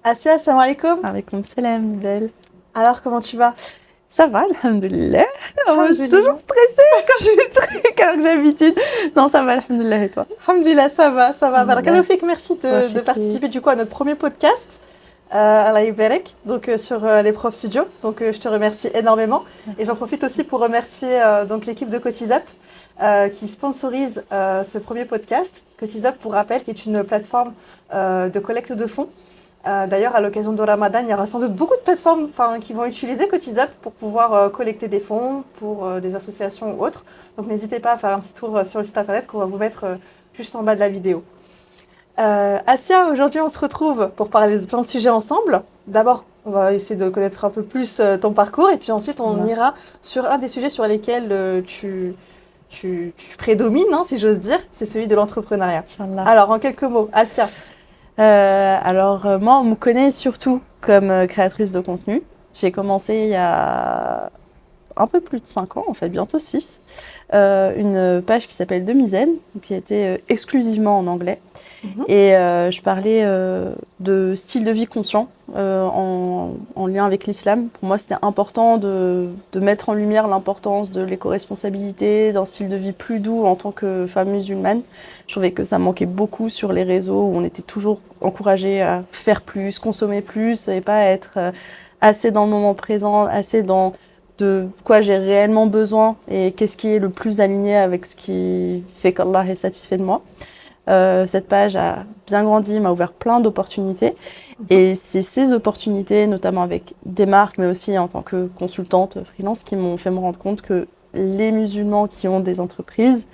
Assia, salam alaikum. Alaykoum salam, belle. Alors, comment tu vas? Ça va, alhamdoulilah. Moi, je suis Alhamdulillah. toujours stressée quand je fais des trucs alors que j'ai l'habitude. Non, ça va, alhamdoulilah, et toi? Alhamdulillah, ça va, ça va. Alhamdoulilah. Barakallahu fik, merci de participer du coup à notre premier podcast, Allah Iberek, donc sur les profs studio. Donc, je te remercie énormément. Et j'en profite aussi pour remercier donc l'équipe de Cotizap qui sponsorise ce premier podcast. Cotizap, pour rappel, qui est une plateforme de collecte de fonds. D'ailleurs, à l'occasion de Ramadan, il y aura sans doute beaucoup de plateformes qui vont utiliser Cotizap pour pouvoir collecter des fonds pour des associations ou autres. Donc, n'hésitez pas à faire un petit tour sur le site internet qu'on va vous mettre juste en bas de la vidéo. Assia, aujourd'hui, on se retrouve pour parler de plein de sujets ensemble. D'abord, on va essayer de connaître un peu plus ton parcours et puis ensuite, on ira sur un des sujets sur lesquels tu prédomines, hein, si j'ose dire, c'est celui de l'entrepreneuriat. Inch'Allah. Alors, en quelques mots, Assia. Moi, on me connaît surtout comme créatrice de contenu. J'ai commencé il y a un peu plus de 5 ans, en fait, bientôt 6, une page qui s'appelle Demi-Zen, qui était exclusivement en anglais. Et je parlais de style de vie conscient en lien avec l'islam. Pour moi, c'était important de mettre en lumière l'importance de l'éco-responsabilité, d'un style de vie plus doux en tant que femme musulmane. Je trouvais que ça manquait beaucoup sur les réseaux où on était toujours encouragé à faire plus, consommer plus et pas être assez dans le moment présent, assez dans de quoi j'ai réellement besoin et qu'est-ce qui est le plus aligné avec ce qui fait qu'Allah est satisfait de moi. Cette page a bien grandi, m'a ouvert plein d'opportunités. Et c'est ces opportunités, notamment avec des marques, mais aussi en tant que consultante freelance, qui m'ont fait me rendre compte que les musulmans qui ont des entreprises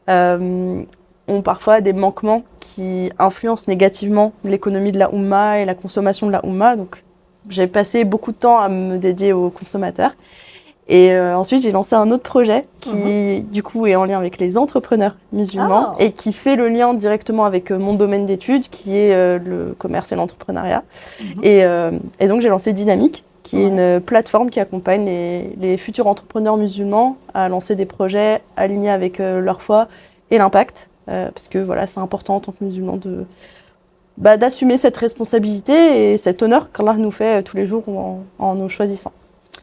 ont parfois des manquements qui influencent négativement l'économie de la Oumma et la consommation de la Oumma. Donc, j'ai passé beaucoup de temps à me dédier aux consommateurs. Et ensuite, j'ai lancé un autre projet qui, du coup, est en lien avec les entrepreneurs musulmans et qui fait le lien directement avec mon domaine d'études, qui est le commerce et l'entrepreneuriat. Et donc, j'ai lancé Dynamique, qui est une plateforme qui accompagne les futurs entrepreneurs musulmans à lancer des projets alignés avec leur foi et l'impact. Parce que voilà, c'est important en tant que musulman d'assumer cette responsabilité et cet honneur qu'Allah nous fait tous les jours en nous choisissant.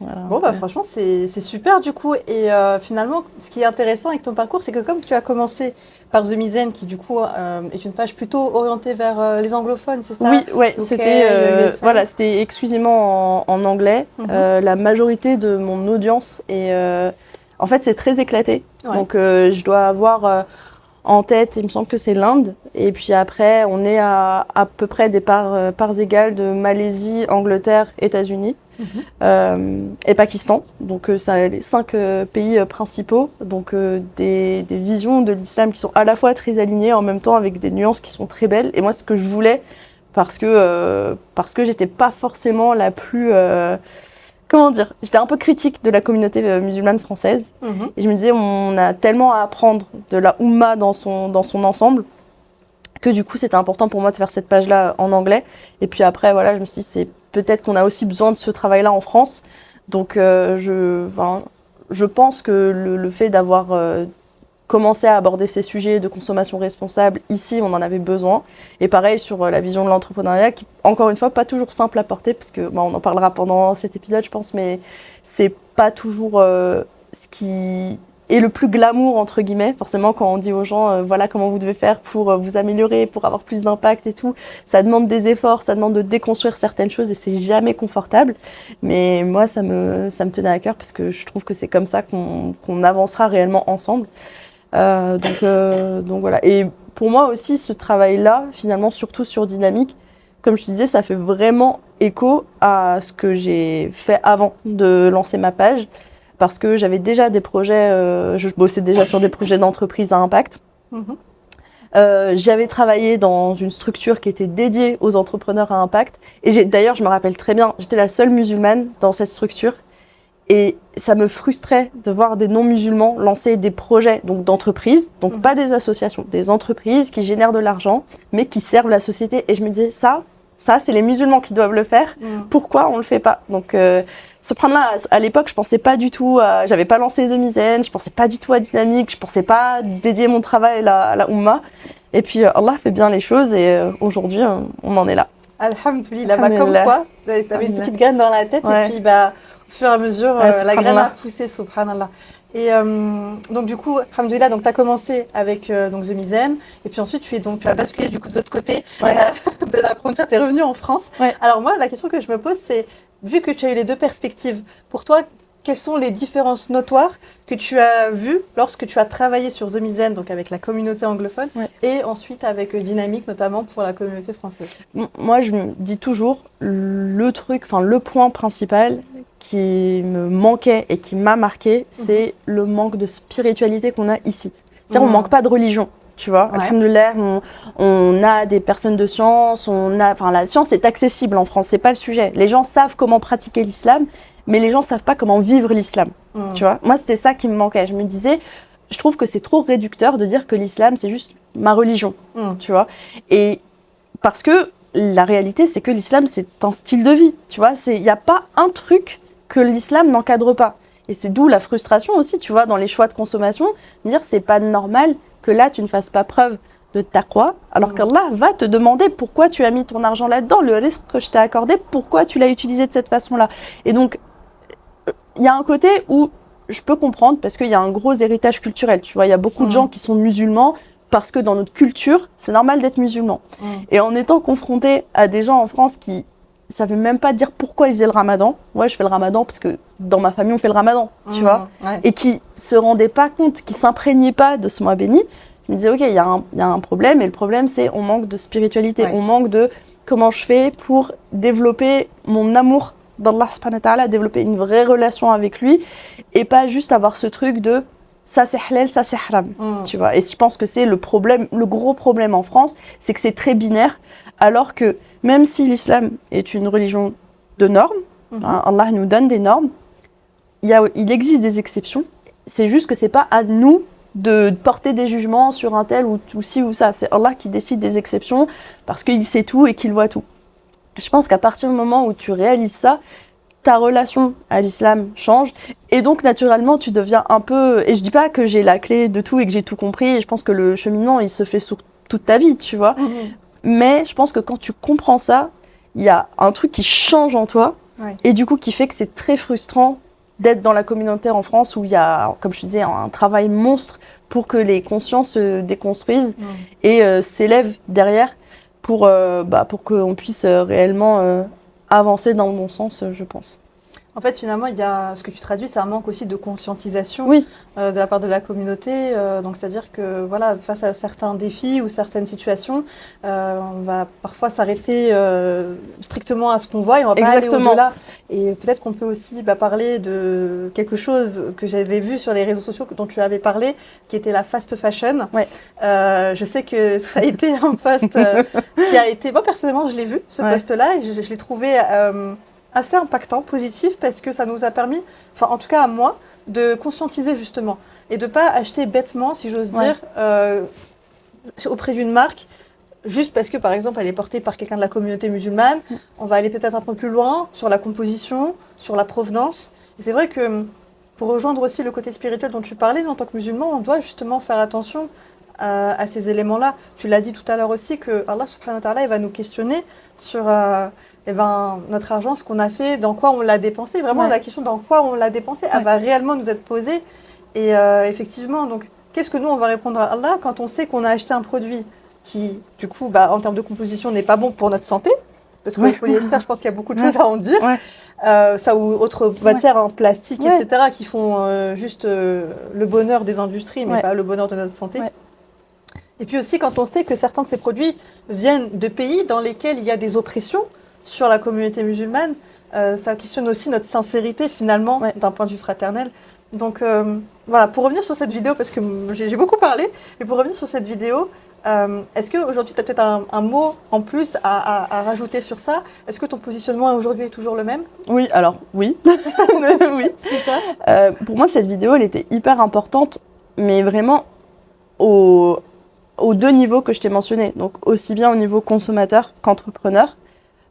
Voilà. Bon, franchement, c'est super du coup. Et finalement, ce qui est intéressant avec ton parcours, c'est que comme tu as commencé par The Mizen, qui du coup est une page plutôt orientée vers les anglophones, c'est ça? Oui, ouais, UK, c'était c'était exclusivement en anglais. La majorité de mon audience est en fait, c'est très éclaté. Donc, je dois avoir en tête, il me semble que c'est l'Inde. Et puis après, on est à peu près des parts égales de Malaisie, Angleterre, États-Unis et Pakistan. Donc, ça les 5 pays principaux. Donc, des visions de l'islam qui sont à la fois très alignées, en même temps avec des nuances qui sont très belles. Et moi, ce que je voulais, parce que j'étais pas forcément la plus... comment dire, j'étais un peu critique de la communauté musulmane française. Et je me disais, on a tellement à apprendre de la Oumma dans son ensemble que du coup, c'était important pour moi de faire cette page-là en anglais. Et puis après, voilà, je me suis dit, c'est peut-être qu'on a aussi besoin de ce travail-là en France. Donc, je pense que le fait d'avoir commencé à aborder ces sujets de consommation responsable, ici, on en avait besoin. Et pareil sur la vision de l'entrepreneuriat, qui, encore une fois, pas toujours simple à porter, parce que on en parlera pendant cet épisode, je pense, mais c'est pas toujours ce qui est le plus glamour, entre guillemets. Forcément, quand on dit aux gens, voilà comment vous devez faire pour vous améliorer, pour avoir plus d'impact et tout, ça demande des efforts, ça demande de déconstruire certaines choses et c'est jamais confortable. Mais moi, ça me tenait à cœur parce que je trouve que c'est comme ça qu'on avancera réellement ensemble. Donc voilà. Et pour moi aussi, ce travail-là, finalement, surtout sur Dynamique, comme je te disais, ça fait vraiment écho à ce que j'ai fait avant de lancer ma page. Parce que j'avais déjà des projets, je bossais déjà sur des projets d'entreprise à impact. J'avais travaillé dans une structure qui était dédiée aux entrepreneurs à impact. Et d'ailleurs, je me rappelle très bien, j'étais la seule musulmane dans cette structure. Et ça me frustrait de voir des non-musulmans lancer des projets d'entreprise, donc pas des associations, des entreprises qui génèrent de l'argent, mais qui servent la société. Et je me disais, ça c'est les musulmans qui doivent le faire. Pourquoi on le fait pas? Donc, ce point-là, à l'époque, je pensais pas du tout, j'avais pas lancé de Mizen, je pensais pas du tout à Dynamique, je pensais pas dédier mon travail à la Oumma. Et puis, Allah fait bien les choses et aujourd'hui, on en est là. Alhamdoulilah. Bah, comme quoi, tu avais une petite graine dans la tête et puis bah, au fur et à mesure, la graine a poussé, subhanallah. Et donc du coup, alhamdoulilah, donc tu as commencé avec donc The Mizan et puis ensuite tu as basculé du coup de l'autre côté de la frontière, tu es revenu en France. Alors moi, la question que je me pose, c'est, vu que tu as eu les deux perspectives, pour toi, quelles sont les différences notoires que tu as vues lorsque tu as travaillé sur The Mizan, donc avec la communauté anglophone, et ensuite avec Dynamique, notamment pour la communauté française? Moi, je me dis toujours, le point principal qui me manquait et qui m'a marqué, c'est le manque de spiritualité qu'on a ici. C'est-à-dire, on manque pas de religion. Tu vois, alhamdoulilah, on a des personnes de science, la science est accessible en France, c'est pas le sujet. Les gens savent comment pratiquer l'islam, mais les gens savent pas comment vivre l'islam. Tu vois, moi c'était ça qui me manquait. Je me disais, je trouve que c'est trop réducteur de dire que l'islam c'est juste ma religion. Tu vois, et parce que la réalité c'est que l'islam c'est un style de vie. Tu vois, il y a pas un truc que l'islam n'encadre pas. Et c'est d'où la frustration aussi, tu vois, dans les choix de consommation, de dire c'est pas normal que là, tu ne fasses pas preuve de taqwa, alors qu'Allah va te demander pourquoi tu as mis ton argent là-dedans, le risque que je t'ai accordé, pourquoi tu l'as utilisé de cette façon-là. Et donc, il y a un côté où je peux comprendre, parce qu'il y a un gros héritage culturel, tu vois, il y a beaucoup de gens qui sont musulmans, parce que dans notre culture, c'est normal d'être musulman. Et en étant confronté à des gens en France qui ne savaient même pas dire pourquoi ils faisaient le ramadan, je fais le ramadan parce que dans ma famille, on fait le ramadan, tu vois, et qui se rendaient pas compte, qui s'imprégnaient pas de ce mois béni, je me disais, ok, il y a un problème, et le problème, c'est on manque de spiritualité, on manque de comment je fais pour développer mon amour d'Allah subhanahu wa ta'ala, développer une vraie relation avec lui, et pas juste avoir ce truc de ça c'est halal, ça c'est haram, tu vois. Et je pense que c'est le gros problème en France, c'est que c'est très binaire, alors que même si l'islam est une religion de normes, Allah nous donne des normes, il existe des exceptions, c'est juste que c'est pas à nous de porter des jugements sur un tel ou ci ou ça, c'est Allah qui décide des exceptions parce qu'il sait tout et qu'il voit tout. Je pense qu'à partir du moment où tu réalises ça, ta relation à l'islam change et donc naturellement tu deviens un peu, et je dis pas que j'ai la clé de tout et que j'ai tout compris, et je pense que le cheminement il se fait sur toute ta vie, tu vois, mais je pense que quand tu comprends ça, il y a un truc qui change en toi et du coup qui fait que c'est très frustrant d'être dans la communauté en France où il y a, comme je te disais, un travail monstre pour que les consciences se déconstruisent et s'élèvent derrière pour qu'on puisse réellement avancer dans le bon sens, je pense. En fait, finalement, il y a ce que tu traduis, c'est un manque aussi de conscientisation de la part de la communauté. Donc, c'est-à-dire que voilà, face à certains défis ou certaines situations, on va parfois s'arrêter strictement à ce qu'on voit et on va pas aller au-delà. Et peut-être qu'on peut aussi parler de quelque chose que j'avais vu sur les réseaux sociaux dont tu avais parlé, qui était la fast fashion. Je sais que ça a été un post qui a été... Moi, personnellement, je l'ai vu, ce post-là, et je l'ai trouvé... assez impactant, positif, parce que ça nous a permis, enfin en tout cas à moi, de conscientiser justement et de pas acheter bêtement, si j'ose dire, auprès d'une marque, juste parce que par exemple elle est portée par quelqu'un de la communauté musulmane. On va aller peut-être un peu plus loin sur la composition, sur la provenance. Et c'est vrai que pour rejoindre aussi le côté spirituel dont tu parlais, en tant que musulman, on doit justement faire attention à ces éléments-là. Tu l'as dit tout à l'heure aussi, que Allah subhanahu wa ta'ala il va nous questionner sur notre argent, ce qu'on a fait, dans quoi on l'a dépensé. Vraiment, la question dans quoi on l'a dépensé, elle va réellement nous être posée. Et effectivement, donc, qu'est-ce que nous, on va répondre à Allah quand on sait qu'on a acheté un produit qui, du coup, en termes de composition, n'est pas bon pour notre santé? Parce que le polyester, je pense qu'il y a beaucoup de choses à en dire. Ça ou autres matières en plastique, etc., qui font juste le bonheur des industries, mais pas le bonheur de notre santé. Et puis aussi, quand on sait que certains de ces produits viennent de pays dans lesquels il y a des oppressions sur la communauté musulmane, ça questionne aussi notre sincérité, finalement, d'un point de vue fraternel. Donc, voilà, pour revenir sur cette vidéo, parce que j'ai beaucoup parlé, mais pour revenir sur cette vidéo, est-ce qu'aujourd'hui, tu as peut-être un mot en plus à rajouter sur ça? Est-ce que ton positionnement aujourd'hui est toujours le même? Oui, alors, oui. Oui. Super. Pour moi, cette vidéo, elle était hyper importante, mais vraiment aux deux niveaux que je t'ai mentionnés, donc aussi bien au niveau consommateur qu'entrepreneur,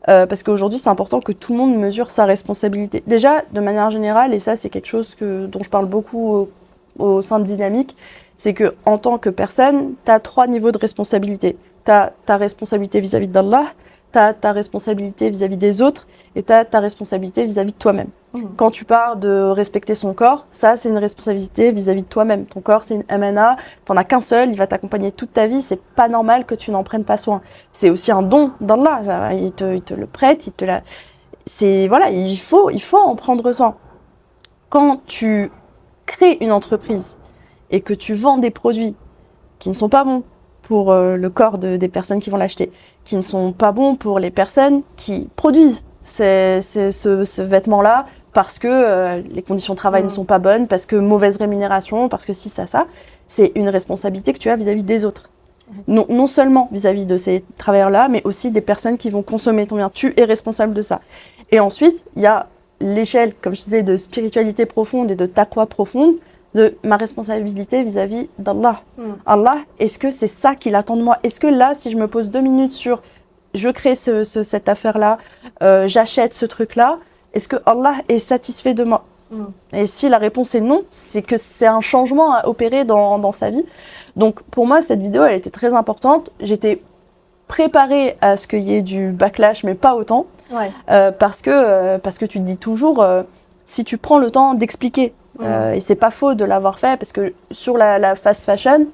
parce qu'aujourd'hui c'est important que tout le monde mesure sa responsabilité. Déjà, de manière générale, et ça c'est quelque chose dont je parle beaucoup au sein de Dynamique, c'est qu'en tant que personne, tu as 3 niveaux de responsabilité. Tu as ta responsabilité vis-à-vis d'Allah, tu as ta responsabilité vis-à-vis des autres et tu as ta responsabilité vis-à-vis de toi-même. Quand tu parles de respecter son corps, ça, c'est une responsabilité vis-à-vis de toi-même. Ton corps, c'est une amana, tu n'en as qu'un seul, il va t'accompagner toute ta vie, c'est pas normal que tu n'en prennes pas soin. C'est aussi un don d'Allah, il te le prête, voilà, il faut en prendre soin. Quand tu crées une entreprise et que tu vends des produits qui ne sont pas bons pour le corps des personnes qui vont l'acheter, qui ne sont pas bons pour les personnes qui produisent ce vêtement-là, parce que les conditions de travail ne sont pas bonnes, parce que mauvaise rémunération, parce que si, ça, c'est une responsabilité que tu as vis-à-vis des autres. Non seulement vis-à-vis de ces travailleurs-là, mais aussi des personnes qui vont consommer ton bien. Tu es responsable de ça. Et ensuite, il y a l'échelle, comme je disais, de spiritualité profonde et de taqwa profonde, de ma responsabilité vis-à-vis d'Allah. Allah, est-ce que c'est ça qu'il attend de moi? Est-ce que là, si je me pose 2 minutes sur je crée cette affaire-là, j'achète ce truc-là, est-ce que Allah est satisfait de moi? Et si la réponse est non, c'est que c'est un changement à opérer dans sa vie. Donc pour moi, cette vidéo, elle était très importante. J'étais préparée à ce qu'il y ait du backlash, mais pas autant. Ouais. Parce que tu te dis toujours, si tu prends le temps d'expliquer, et c'est pas faux de l'avoir fait, parce que sur la fast fashion,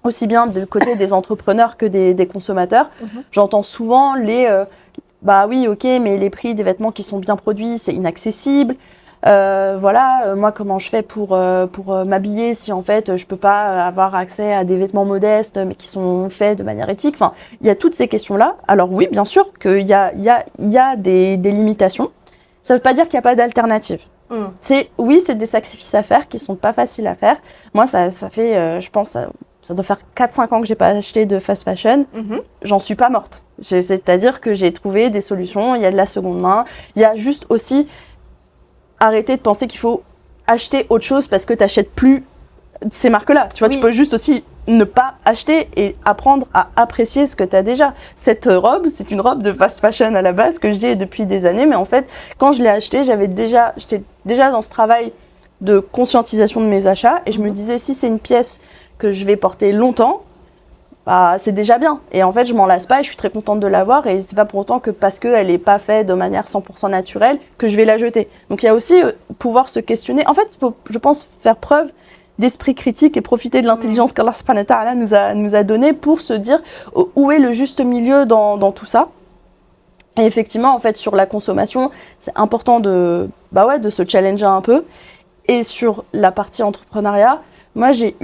aussi bien du côté des entrepreneurs que des consommateurs, j'entends souvent bah oui, ok, mais les prix des vêtements qui sont bien produits, c'est inaccessible. Moi, comment je fais pour m'habiller si en fait je peux pas avoir accès à des vêtements modestes mais qui sont faits de manière éthique. Enfin, il y a toutes ces questions-là. Alors oui, bien sûr qu'il y a des limitations. Ça veut pas dire qu'il n'y a pas d'alternative. C'est des sacrifices à faire qui sont pas faciles à faire. Moi, ça fait, je pense, ça doit faire 4-5 ans que j'ai pas acheté de fast fashion. J'en suis pas morte. C'est-à-dire que j'ai trouvé des solutions. Il y a de la seconde main. Il y a juste aussi arrêter de penser qu'il faut acheter autre chose parce que tu n'achètes plus ces marques-là. Tu vois, tu peux juste aussi ne pas acheter et apprendre à apprécier ce que tu as déjà. Cette robe, c'est une robe de fast fashion à la base que j'ai depuis des années, mais en fait, quand je l'ai achetée, j'étais déjà dans ce travail de conscientisation de mes achats et je me disais, si c'est une pièce que je vais porter longtemps, bah, c'est déjà bien. Et en fait, je m'en lasse pas et je suis très contente de l'avoir. Et c'est pas pour autant que parce qu'elle n'est pas faite de manière 100% naturelle que je vais la jeter. Donc il y a aussi pouvoir se questionner. En fait, il faut, je pense, faire preuve d'esprit critique et profiter de l'intelligence qu'Allah subhanahu wa ta'ala nous a donnée pour se dire où est le juste milieu dans tout ça. Et effectivement, en fait, sur la consommation, c'est important de se challenger un peu. Et sur la partie entrepreneuriat, moi, j'ai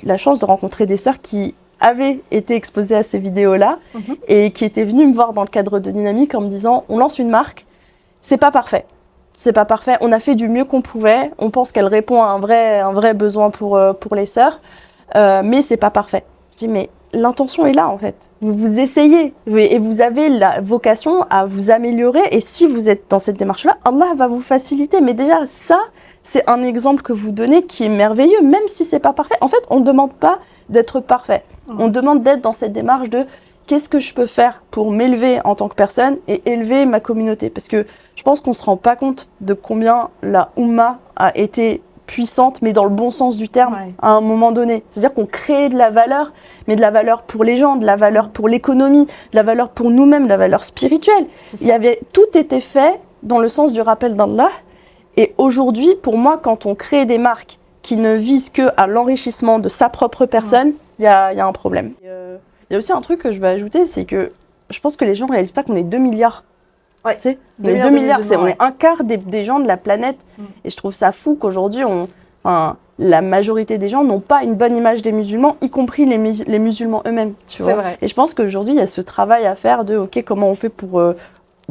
la chance de rencontrer des sœurs qui avaient été exposées à ces vidéos-là et qui étaient venues me voir dans le cadre de Dynamique en me disant, on lance une marque, c'est pas parfait. C'est pas parfait, on a fait du mieux qu'on pouvait, on pense qu'elle répond à un vrai besoin pour les sœurs, mais c'est pas parfait. Je dis, mais l'intention est là en fait. Vous essayez et vous avez la vocation à vous améliorer et si vous êtes dans cette démarche-là, Allah va vous faciliter. Mais déjà, ça, c'est un exemple que vous donnez qui est merveilleux, même si c'est pas parfait. En fait, on ne demande pas d'être parfait. On demande d'être dans cette démarche de qu'est-ce que je peux faire pour m'élever en tant que personne et élever ma communauté. Parce que je pense qu'on ne se rend pas compte de combien la Oumma a été puissante, mais dans le bon sens du terme, à un moment donné. C'est-à-dire qu'on crée de la valeur, mais de la valeur pour les gens, de la valeur pour l'économie, de la valeur pour nous-mêmes, de la valeur spirituelle. Tout était fait dans le sens du rappel d'Allah. Et aujourd'hui, pour moi, quand on crée des marques qui ne visent que à l'enrichissement de sa propre personne, il y a un problème. Il y a aussi un truc que je veux ajouter, c'est que je pense que les gens ne réalisent pas qu'on est 2 milliards. Tu sais, on est 2 milliards, on est un quart des gens de la planète. Et je trouve ça fou qu'aujourd'hui, la majorité des gens n'ont pas une bonne image des musulmans, y compris les musulmans eux-mêmes. Tu vois. Vrai. Et je pense qu'aujourd'hui, il y a ce travail à faire de comment on fait pour,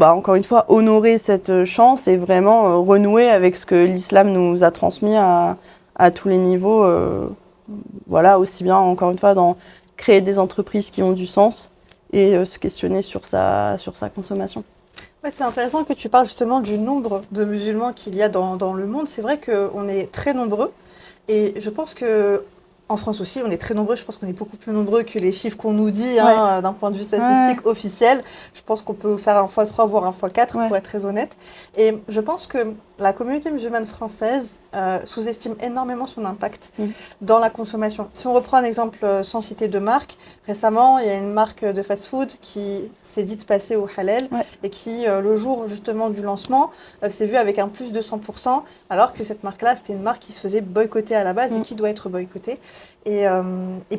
encore une fois, honorer cette chance et vraiment renouer avec ce que l'islam nous a transmis à tous les niveaux. Aussi bien, encore une fois, dans créer des entreprises qui ont du sens et se questionner sur sa consommation. Ouais, c'est intéressant que tu parles justement du nombre de musulmans qu'il y a dans le monde. C'est vrai qu'on est très nombreux et je pense que En France aussi, on est très nombreux. Je pense qu'on est beaucoup plus nombreux que les chiffres qu'on nous dit d'un point de vue statistique officiel. Je pense qu'on peut faire un x3, voire un x4, pour être très honnête. Et je pense que la communauté musulmane française sous-estime énormément son impact dans la consommation. Si on reprend un exemple sans citer de marque, récemment, il y a une marque de fast-food qui s'est dite passer au halal et qui, le jour justement du lancement, s'est vue avec un plus de 100%, alors que cette marque-là, c'était une marque qui se faisait boycotter à la base et qui doit être boycottée. Et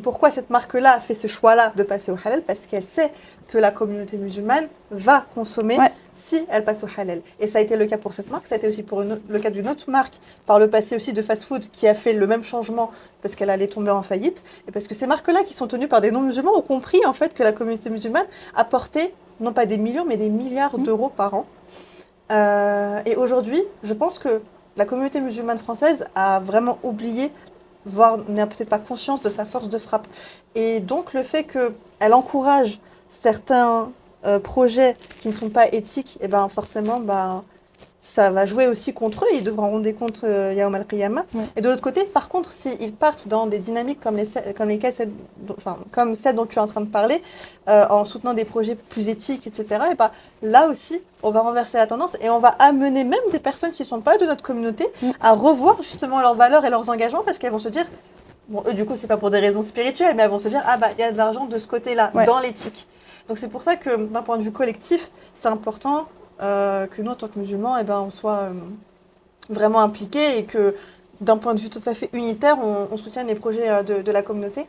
pourquoi cette marque-là a fait ce choix-là de passer au halal? Parce qu'elle sait que la communauté musulmane va consommer si elle passe au halal. Et ça a été le cas pour cette marque, ça a été aussi pour le cas d'une autre marque, par le passé aussi de fast-food, qui a fait le même changement parce qu'elle allait tomber en faillite. Et parce que ces marques-là, qui sont tenues par des non-musulmans, ont compris en fait que la communauté musulmane apportait non pas des millions, mais des milliards d'euros par an. Et aujourd'hui, je pense que la communauté musulmane française a vraiment oublié, voire n'a peut-être pas conscience de sa force de frappe. Et donc le fait qu'elle encourage certains projets qui ne sont pas éthiques, et ben forcément, ça va jouer aussi contre eux. Ils devront rendre des comptes Yaoum al-Qiyamah. Et de l'autre côté, par contre, s'ils partent dans des dynamiques comme celle dont tu es en train de parler, en soutenant des projets plus éthiques, etc., et là aussi, on va renverser la tendance et on va amener même des personnes qui ne sont pas de notre communauté à revoir justement leurs valeurs et leurs engagements, parce qu'elles vont se dire, bon, eux, du coup, c'est pas pour des raisons spirituelles, mais elles vont se dire, il y a de l'argent de ce côté-là, dans l'éthique. Donc c'est pour ça que d'un point de vue collectif, c'est important que nous, en tant que musulmans, on soit vraiment impliqués et que d'un point de vue tout à fait unitaire, on soutienne les projets de la communauté.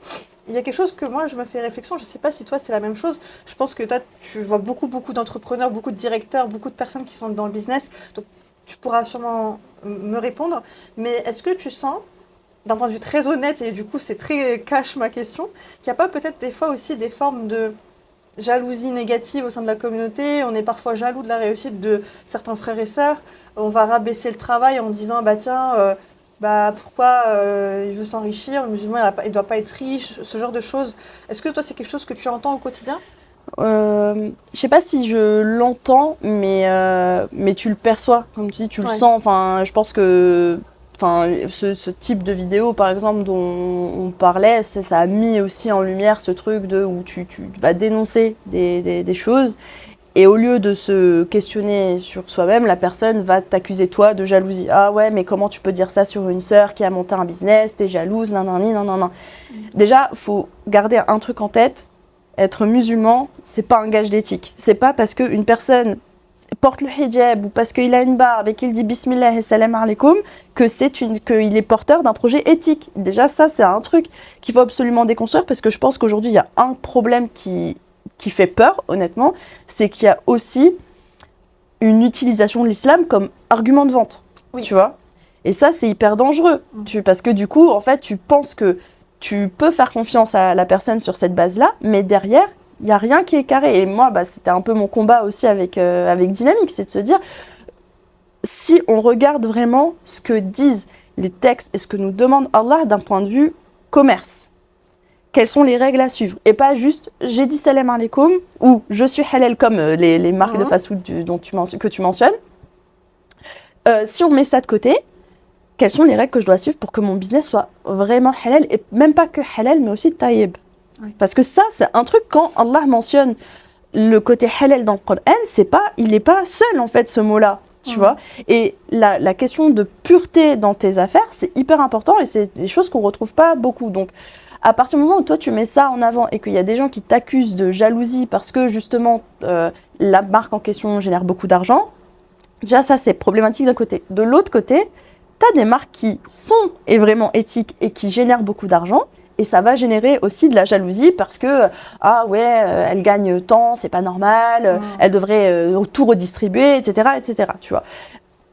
Il y a quelque chose que moi, je me fais réflexion, je ne sais pas si toi, c'est la même chose. Je pense que toi, tu vois beaucoup d'entrepreneurs, beaucoup de directeurs, beaucoup de personnes qui sont dans le business, donc tu pourras sûrement me répondre. Mais est-ce que tu sens, d'un point de vue très honnête, et du coup, c'est très cash ma question, qu'il n'y a pas peut-être des fois aussi des formes de jalousie négative au sein de la communauté? On est parfois jaloux de la réussite de certains frères et sœurs. On va rabaisser le travail en disant pourquoi il veut s'enrichir, le musulman il ne doit pas être riche, ce genre de choses. Est-ce que toi c'est quelque chose que tu entends au quotidien? Je sais pas si je l'entends, mais tu le perçois, comme tu dis, tu le sens. Enfin, je pense que ce type de vidéo, par exemple, dont on parlait, ça a mis aussi en lumière ce truc où tu vas dénoncer des choses. Et au lieu de se questionner sur soi-même, la personne va t'accuser toi de jalousie. Ah ouais, mais comment tu peux dire ça sur une sœur qui a monté un business, t'es jalouse, nan. Déjà, faut garder un truc en tête. Être musulman, c'est pas un gage d'éthique. C'est pas parce qu'une personne porte le hijab ou parce qu'il a une barbe et qu'il dit Bismillah et salam alaikum qu'il est porteur d'un projet éthique. Déjà, ça, c'est un truc qu'il faut absolument déconstruire, parce que je pense qu'aujourd'hui, il y a un problème qui fait peur, honnêtement, c'est qu'il y a aussi une utilisation de l'islam comme argument de vente, tu vois. Et ça, c'est hyper dangereux, parce que du coup, en fait, tu penses que tu peux faire confiance à la personne sur cette base-là, mais derrière, il n'y a rien qui est carré. Et moi, c'était un peu mon combat aussi avec Dynamique, c'est de se dire, si on regarde vraiment ce que disent les textes et ce que nous demande Allah d'un point de vue commerce, quelles sont les règles à suivre? Et pas juste, j'ai dit salam alaikum, ou je suis halal, comme les marques de fast-food que tu mentionnes. Si on met ça de côté, quelles sont les règles que je dois suivre pour que mon business soit vraiment halal, et même pas que halal, mais aussi taïeb? Parce que ça, c'est un truc, quand Allah mentionne le côté halal dans le Coran, il n'est pas seul, en fait, ce mot-là, tu vois. Et la question de pureté dans tes affaires, c'est hyper important, et c'est des choses qu'on ne retrouve pas beaucoup. Donc, à partir du moment où toi, tu mets ça en avant et qu'il y a des gens qui t'accusent de jalousie parce que, justement, la marque en question génère beaucoup d'argent, déjà, ça, c'est problématique d'un côté. De l'autre côté, tu as des marques qui sont vraiment éthiques et qui génèrent beaucoup d'argent, et ça va générer aussi de la jalousie parce que elle gagne tant, c'est pas normal, elle devrait tout redistribuer, etc., tu vois.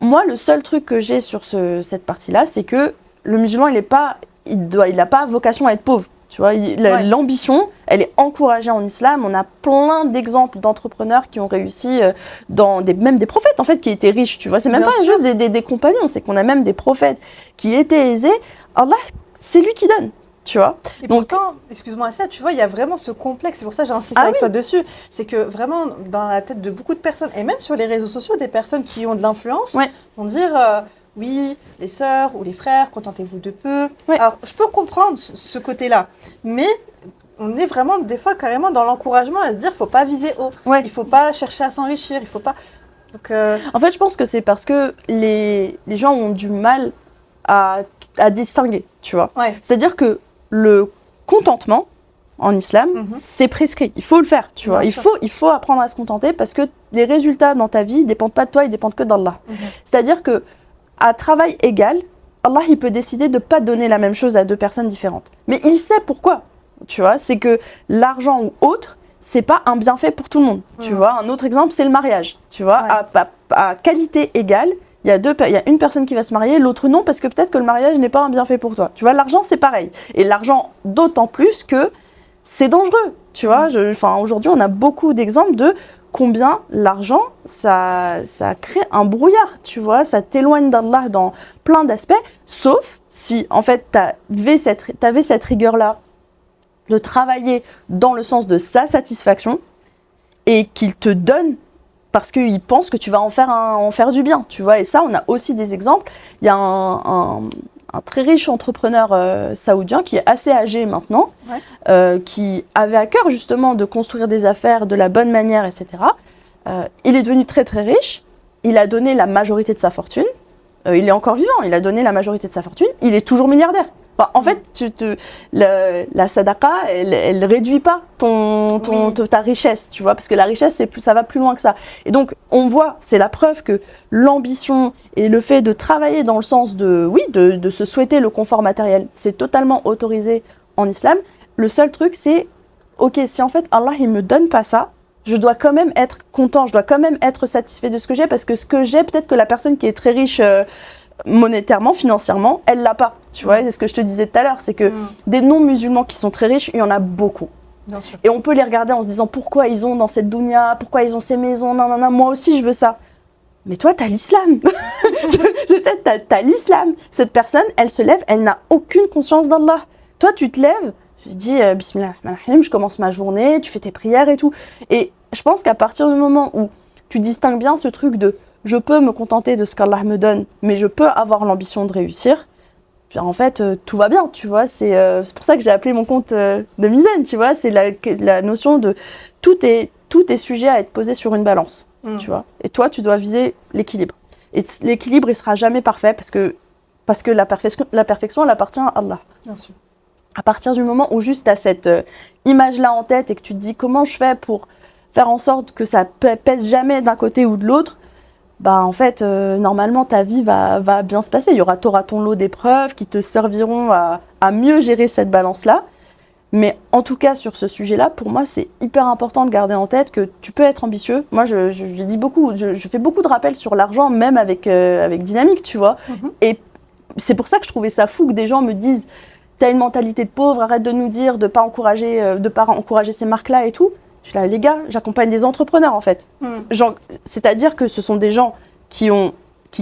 Moi, le seul truc que j'ai sur cette partie-là, c'est que le musulman, il n'a pas vocation à être pauvre. Tu vois, l'ambition, elle est encouragée en islam. On a plein d'exemples d'entrepreneurs qui ont réussi, même des prophètes en fait, qui étaient riches. Tu vois, c'est même pas juste des compagnons, c'est qu'on a même des prophètes qui étaient aisés. Allah, c'est lui qui donne. Tu vois. Et donc, pourtant, excuse-moi Assia, tu vois, il y a vraiment ce complexe, c'est pour ça que j'insiste avec toi dessus, c'est que vraiment, dans la tête de beaucoup de personnes, et même sur les réseaux sociaux, des personnes qui ont de l'influence, vont dire, oui, les sœurs ou les frères, contentez-vous de peu. Ouais. Alors, je peux comprendre ce côté-là, mais on est vraiment des fois carrément dans l'encouragement à se dire, faut pas viser haut, Ouais. il faut pas chercher à s'enrichir, il faut pas. Donc, En fait, je pense que c'est parce que les gens ont du mal à distinguer, tu vois. ouais, C'est-à-dire que le contentement en islam, c'est prescrit. Il faut le faire, tu vois. Bien sûr. Il faut apprendre à se contenter parce que les résultats dans ta vie ne dépendent pas de toi, ils dépendent que d'Allah. C'est-à-dire que à travail égal, Allah, il peut décider de ne pas donner la même chose à deux personnes différentes. Mais il sait pourquoi, tu vois. C'est que l'argent ou autre, c'est pas un bienfait pour tout le monde, tu vois. Un autre exemple, c'est le mariage, tu vois. Ouais. À qualité égale, il y a une personne qui va se marier, l'autre non, parce que peut-être que le mariage n'est pas un bienfait pour toi. Tu vois, l'argent, c'est pareil. Et l'argent, d'autant plus que c'est dangereux, tu vois. Aujourd'hui, on a beaucoup d'exemples de combien l'argent, ça crée un brouillard, tu vois. Ça t'éloigne d'Allah dans plein d'aspects, sauf si, en fait, t'avais cette rigueur-là de travailler dans le sens de sa satisfaction et qu'il te donne parce qu'il pense que tu vas en faire du bien, tu vois. Et ça, on a aussi des exemples. Il y a un très riche entrepreneur saoudien qui est assez âgé maintenant, qui avait à cœur justement de construire des affaires de la bonne manière, etc. Il est devenu très très riche, il a donné la majorité de sa fortune, il est encore vivant, il a donné la majorité de sa fortune, il est toujours milliardaire. Enfin, en fait, la sadaqa, elle réduit pas ta richesse, tu vois, parce que la richesse, ça va plus loin que ça. Et donc, on voit, c'est la preuve que l'ambition et le fait de travailler dans le sens de se souhaiter le confort matériel, c'est totalement autorisé en islam. Le seul truc, c'est, ok, si en fait Allah, il me donne pas ça, je dois quand même être content, je dois quand même être satisfait de ce que j'ai, parce que ce que j'ai, peut-être que la personne qui est très riche monétairement, financièrement, elle l'a pas. Tu vois, c'est ce que je te disais tout à l'heure, c'est que des non-musulmans qui sont très riches, il y en a beaucoup. Bien sûr. Et on peut les regarder en se disant pourquoi ils ont dans cette dunya, pourquoi ils ont ces maisons, nanana, moi aussi je veux ça. Mais toi, t'as l'islam. T'as l'islam. Cette personne, elle se lève, elle n'a aucune conscience d'Allah. Toi, tu te lèves, tu te dis Bismillah ar-Rahman ar-Rahim, je commence ma journée, tu fais tes prières et tout. Et je pense qu'à partir du moment où tu distingues bien ce truc de je peux me contenter de ce qu'Allah me donne, mais je peux avoir l'ambition de réussir, en fait, tout va bien, tu vois. C'est pour ça que j'ai appelé mon compte de Mizan, tu vois. C'est la notion de tout est sujet à être posé sur une balance, tu vois. Et toi, tu dois viser l'équilibre. Et l'équilibre, il sera jamais parfait parce que la perfection, elle appartient à Allah. Bien sûr. À partir du moment où juste tu as cette image-là en tête et que tu te dis comment je fais pour faire en sorte que ça pèse jamais d'un côté ou de l'autre, bah en fait, normalement, ta vie va bien se passer. T'auras ton lot d'épreuves qui te serviront à mieux gérer cette balance-là. Mais en tout cas, sur ce sujet-là, pour moi, c'est hyper important de garder en tête que tu peux être ambitieux. Moi, je dis beaucoup, je fais beaucoup de rappels sur l'argent, même avec Dynamique, tu vois. Et c'est pour ça que je trouvais ça fou que des gens me disent « T'as une mentalité de pauvre, arrête de nous dire de pas encourager ces marques-là et tout ». Je suis là, les gars, j'accompagne des entrepreneurs en fait. C'est-à-dire que ce sont des gens qui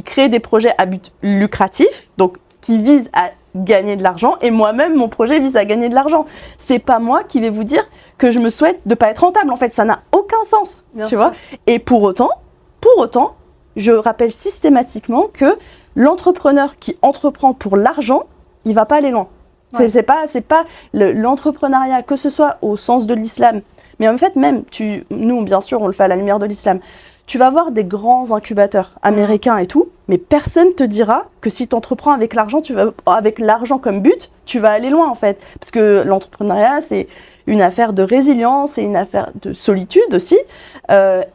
créent des projets à but lucratif, donc qui visent à gagner de l'argent, et moi-même, mon projet vise à gagner de l'argent. C'est pas moi qui vais vous dire que je me souhaite de pas être rentable. En fait, ça n'a aucun sens, tu vois. Et pour autant, je rappelle systématiquement que l'entrepreneur qui entreprend pour l'argent, il va pas aller loin. Ouais. C'est pas l'entrepreneuriat, que ce soit au sens de l'islam. Mais en fait, même, nous, bien sûr, on le fait à la lumière de l'islam. Tu vas voir des grands incubateurs américains et tout, mais personne te dira que si tu entreprends avec l'argent, avec l'argent comme but, tu vas aller loin, en fait. Parce que l'entrepreneuriat, c'est une affaire de résilience, c'est une affaire de solitude aussi.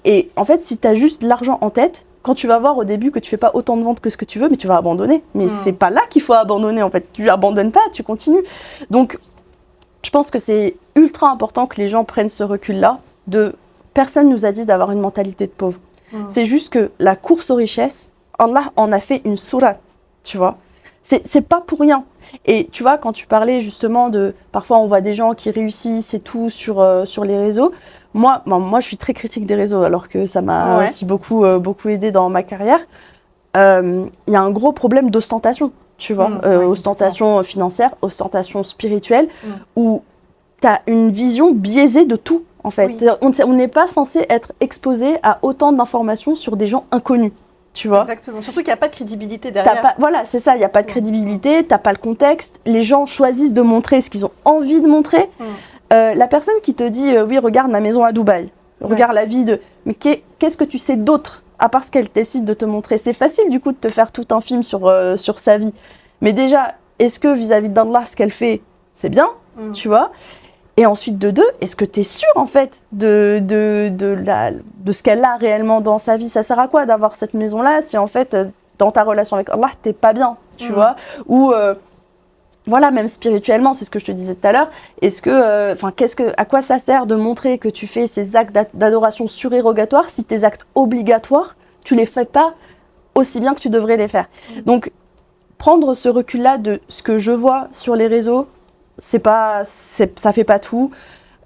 Et en fait, si tu as juste l'argent en tête, quand tu vas voir au début que tu fais pas autant de ventes que ce que tu veux, mais tu vas abandonner. Mais c'est pas là qu'il faut abandonner, en fait. Tu abandonnes pas, tu continues. Donc, je pense que c'est ultra important que les gens prennent ce recul-là. Personne nous a dit d'avoir une mentalité de pauvre. C'est juste que la course aux richesses, Allah en a fait une sourate, tu vois. C'est pas pour rien. Et tu vois, quand tu parlais justement parfois on voit des gens qui réussissent et tout sur les réseaux. Moi, je suis très critique des réseaux, alors que ça m'a aussi beaucoup aidé dans ma carrière. Il y a un gros problème d'ostentation. Tu vois, ostentation financière, ostentation spirituelle, où tu as une vision biaisée de tout, en fait. On n'est pas censé être exposé à autant d'informations sur des gens inconnus. tu vois. Exactement, surtout qu'il n'y a pas de crédibilité derrière. Voilà, c'est ça, il n'y a pas de crédibilité, t'as pas le contexte, les gens choisissent de montrer ce qu'ils ont envie de montrer. La personne qui te dit oui, regarde ma maison à Dubaï, regarde la vie de... Mais qu'est-ce que tu sais d'autre à part ce qu'elle décide de te montrer? C'est facile du coup de te faire tout un film sur sa vie. Mais déjà, est-ce que vis-à-vis d'Allah, ce qu'elle fait, c'est bien, tu vois? Et ensuite, de deux, est-ce que tu es sûr en fait de ce qu'elle a réellement dans sa vie? Ça sert à quoi d'avoir cette maison-là si en fait, dans ta relation avec Allah, t'es pas bien, tu vois? Ou... voilà, même spirituellement, c'est ce que je te disais tout à l'heure. Est-ce que, à quoi ça sert de montrer que tu fais ces actes d'adoration surérogatoires si tes actes obligatoires, tu les fais pas aussi bien que tu devrais les faire? Donc, prendre ce recul-là de ce que je vois sur les réseaux, ça fait pas tout.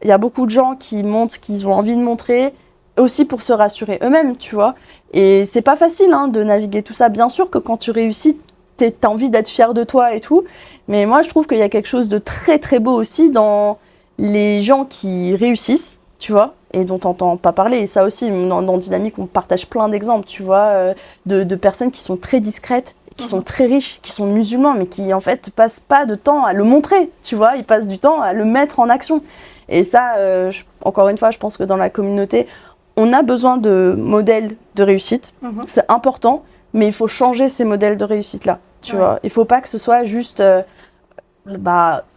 Il y a beaucoup de gens qui montrent ce qu'ils ont envie de montrer, aussi pour se rassurer eux-mêmes, tu vois. Et c'est pas facile de naviguer tout ça. Bien sûr que quand tu réussis, t'as envie d'être fier de toi et tout. Mais moi, je trouve qu'il y a quelque chose de très très beau aussi dans les gens qui réussissent, tu vois, et dont on n'entend pas parler. Et ça aussi, dans Dynamique, on partage plein d'exemples, tu vois, de personnes qui sont très discrètes, qui sont très riches, qui sont musulmans, mais qui en fait passent pas de temps à le montrer, tu vois, ils passent du temps à le mettre en action. Et ça, encore une fois, je pense que dans la communauté, on a besoin de modèles de réussite, c'est important, mais il faut changer ces modèles de réussite-là, tu vois. Il faut pas que ce soit juste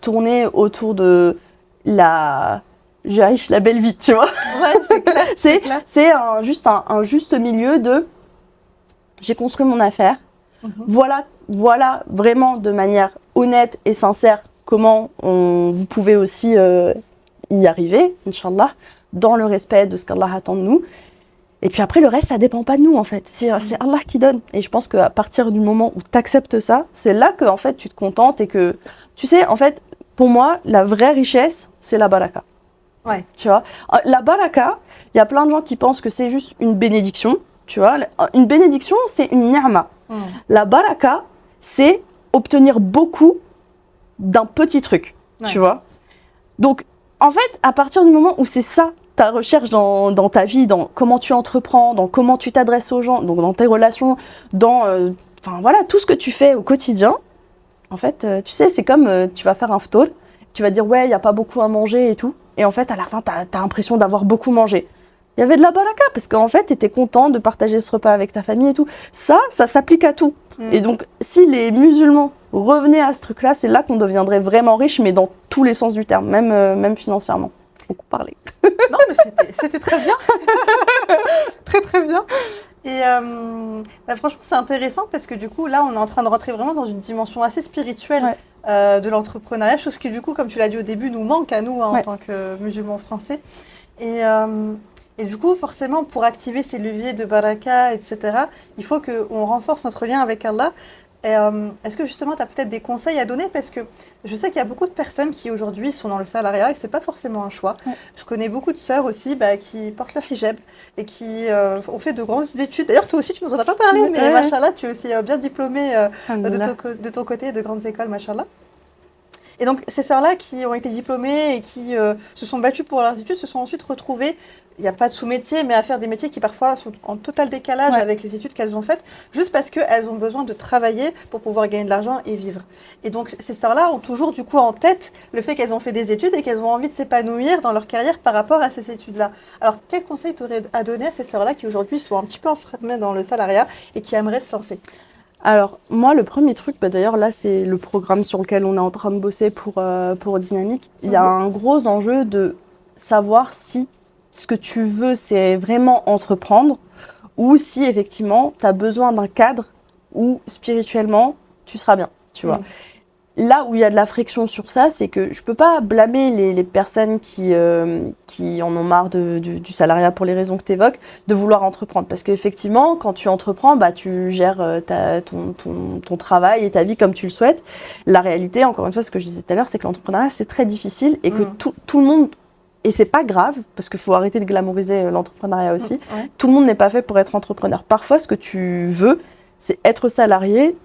tourner autour de la belle vie, tu vois. Ouais, c'est clair. C'est juste un juste milieu de j'ai construit mon affaire, voilà vraiment de manière honnête et sincère comment vous pouvez aussi y arriver, Inch'Allah, dans le respect de ce qu'Allah attend de nous. Et puis après, le reste, ça dépend pas de nous, en fait. C'est Allah qui donne. Et je pense qu'à partir du moment où tu acceptes ça, c'est là que en fait, tu te contentes et que... Tu sais, en fait, pour moi, la vraie richesse, c'est la baraka. Ouais. Tu vois, la baraka, il y a plein de gens qui pensent que c'est juste une bénédiction. Tu vois, une bénédiction, c'est une ni'ma. La baraka, c'est obtenir beaucoup d'un petit truc. Tu vois. Donc, en fait, à partir du moment où c'est ça, ta recherche dans ta vie, dans comment tu entreprends, dans comment tu t'adresses aux gens, donc dans tes relations, dans tout ce que tu fais au quotidien. En fait, tu sais, c'est comme tu vas faire un ftour, tu vas dire ouais, il n'y a pas beaucoup à manger et tout. Et en fait, à la fin, tu as l'impression d'avoir beaucoup mangé. Il y avait de la baraka parce qu'en fait, tu étais content de partager ce repas avec ta famille et tout. Ça s'applique à tout. Et donc, si les musulmans revenaient à ce truc-là, c'est là qu'on deviendrait vraiment riche, mais dans tous les sens du terme, même financièrement. Beaucoup parlé. Non, mais c'était très bien. Très, très bien. Et franchement, c'est intéressant parce que du coup, là, on est en train de rentrer vraiment dans une dimension assez spirituelle de l'entrepreneuriat, chose qui, du coup, comme tu l'as dit au début, nous manque à nous en tant que musulmans français. Et du coup, forcément, pour activer ces leviers de baraka, etc., il faut qu'on renforce notre lien avec Allah. Et est-ce que justement, tu as peut-être des conseils à donner? Parce que je sais qu'il y a beaucoup de personnes qui aujourd'hui sont dans le salariat et que ce n'est pas forcément un choix. Je connais beaucoup de sœurs aussi qui portent le hijab et qui ont fait de grandes études. D'ailleurs, toi aussi, tu ne nous en as pas parlé, mais machallah, tu es aussi bien diplômée de ton côté de grandes écoles, machallah. Et donc, ces sœurs-là qui ont été diplômées et qui se sont battues pour leurs études se sont ensuite retrouvées, il n'y a pas de sous-métier, mais à faire des métiers qui parfois sont en total décalage avec les études qu'elles ont faites, juste parce qu'elles ont besoin de travailler pour pouvoir gagner de l'argent et vivre. Et donc, ces sœurs-là ont toujours du coup en tête le fait qu'elles ont fait des études et qu'elles ont envie de s'épanouir dans leur carrière par rapport à ces études-là. Alors, quel conseil tu aurais à donner à ces sœurs-là qui aujourd'hui sont un petit peu enfermées dans le salariat et qui aimeraient se lancer? Alors, moi, le premier truc, d'ailleurs, là, c'est le programme sur lequel on est en train de bosser pour Dynamique. Il y a un gros enjeu de savoir si ce que tu veux, c'est vraiment entreprendre ou si, effectivement, tu as besoin d'un cadre où, spirituellement, tu seras bien, tu vois. Là où il y a de la friction sur ça, c'est que je peux pas blâmer les personnes qui en ont marre du salariat pour les raisons que tu évoques, de vouloir entreprendre. Parce qu'effectivement, quand tu entreprends, tu gères ton travail et ta vie comme tu le souhaites. La réalité, encore une fois, ce que je disais tout à l'heure, c'est que l'entrepreneuriat, c'est très difficile et que tout le monde... Et c'est pas grave, parce qu'il faut arrêter de glamouriser l'entrepreneuriat aussi. Tout le monde n'est pas fait pour être entrepreneur. Parfois, ce que tu veux, c'est être salarié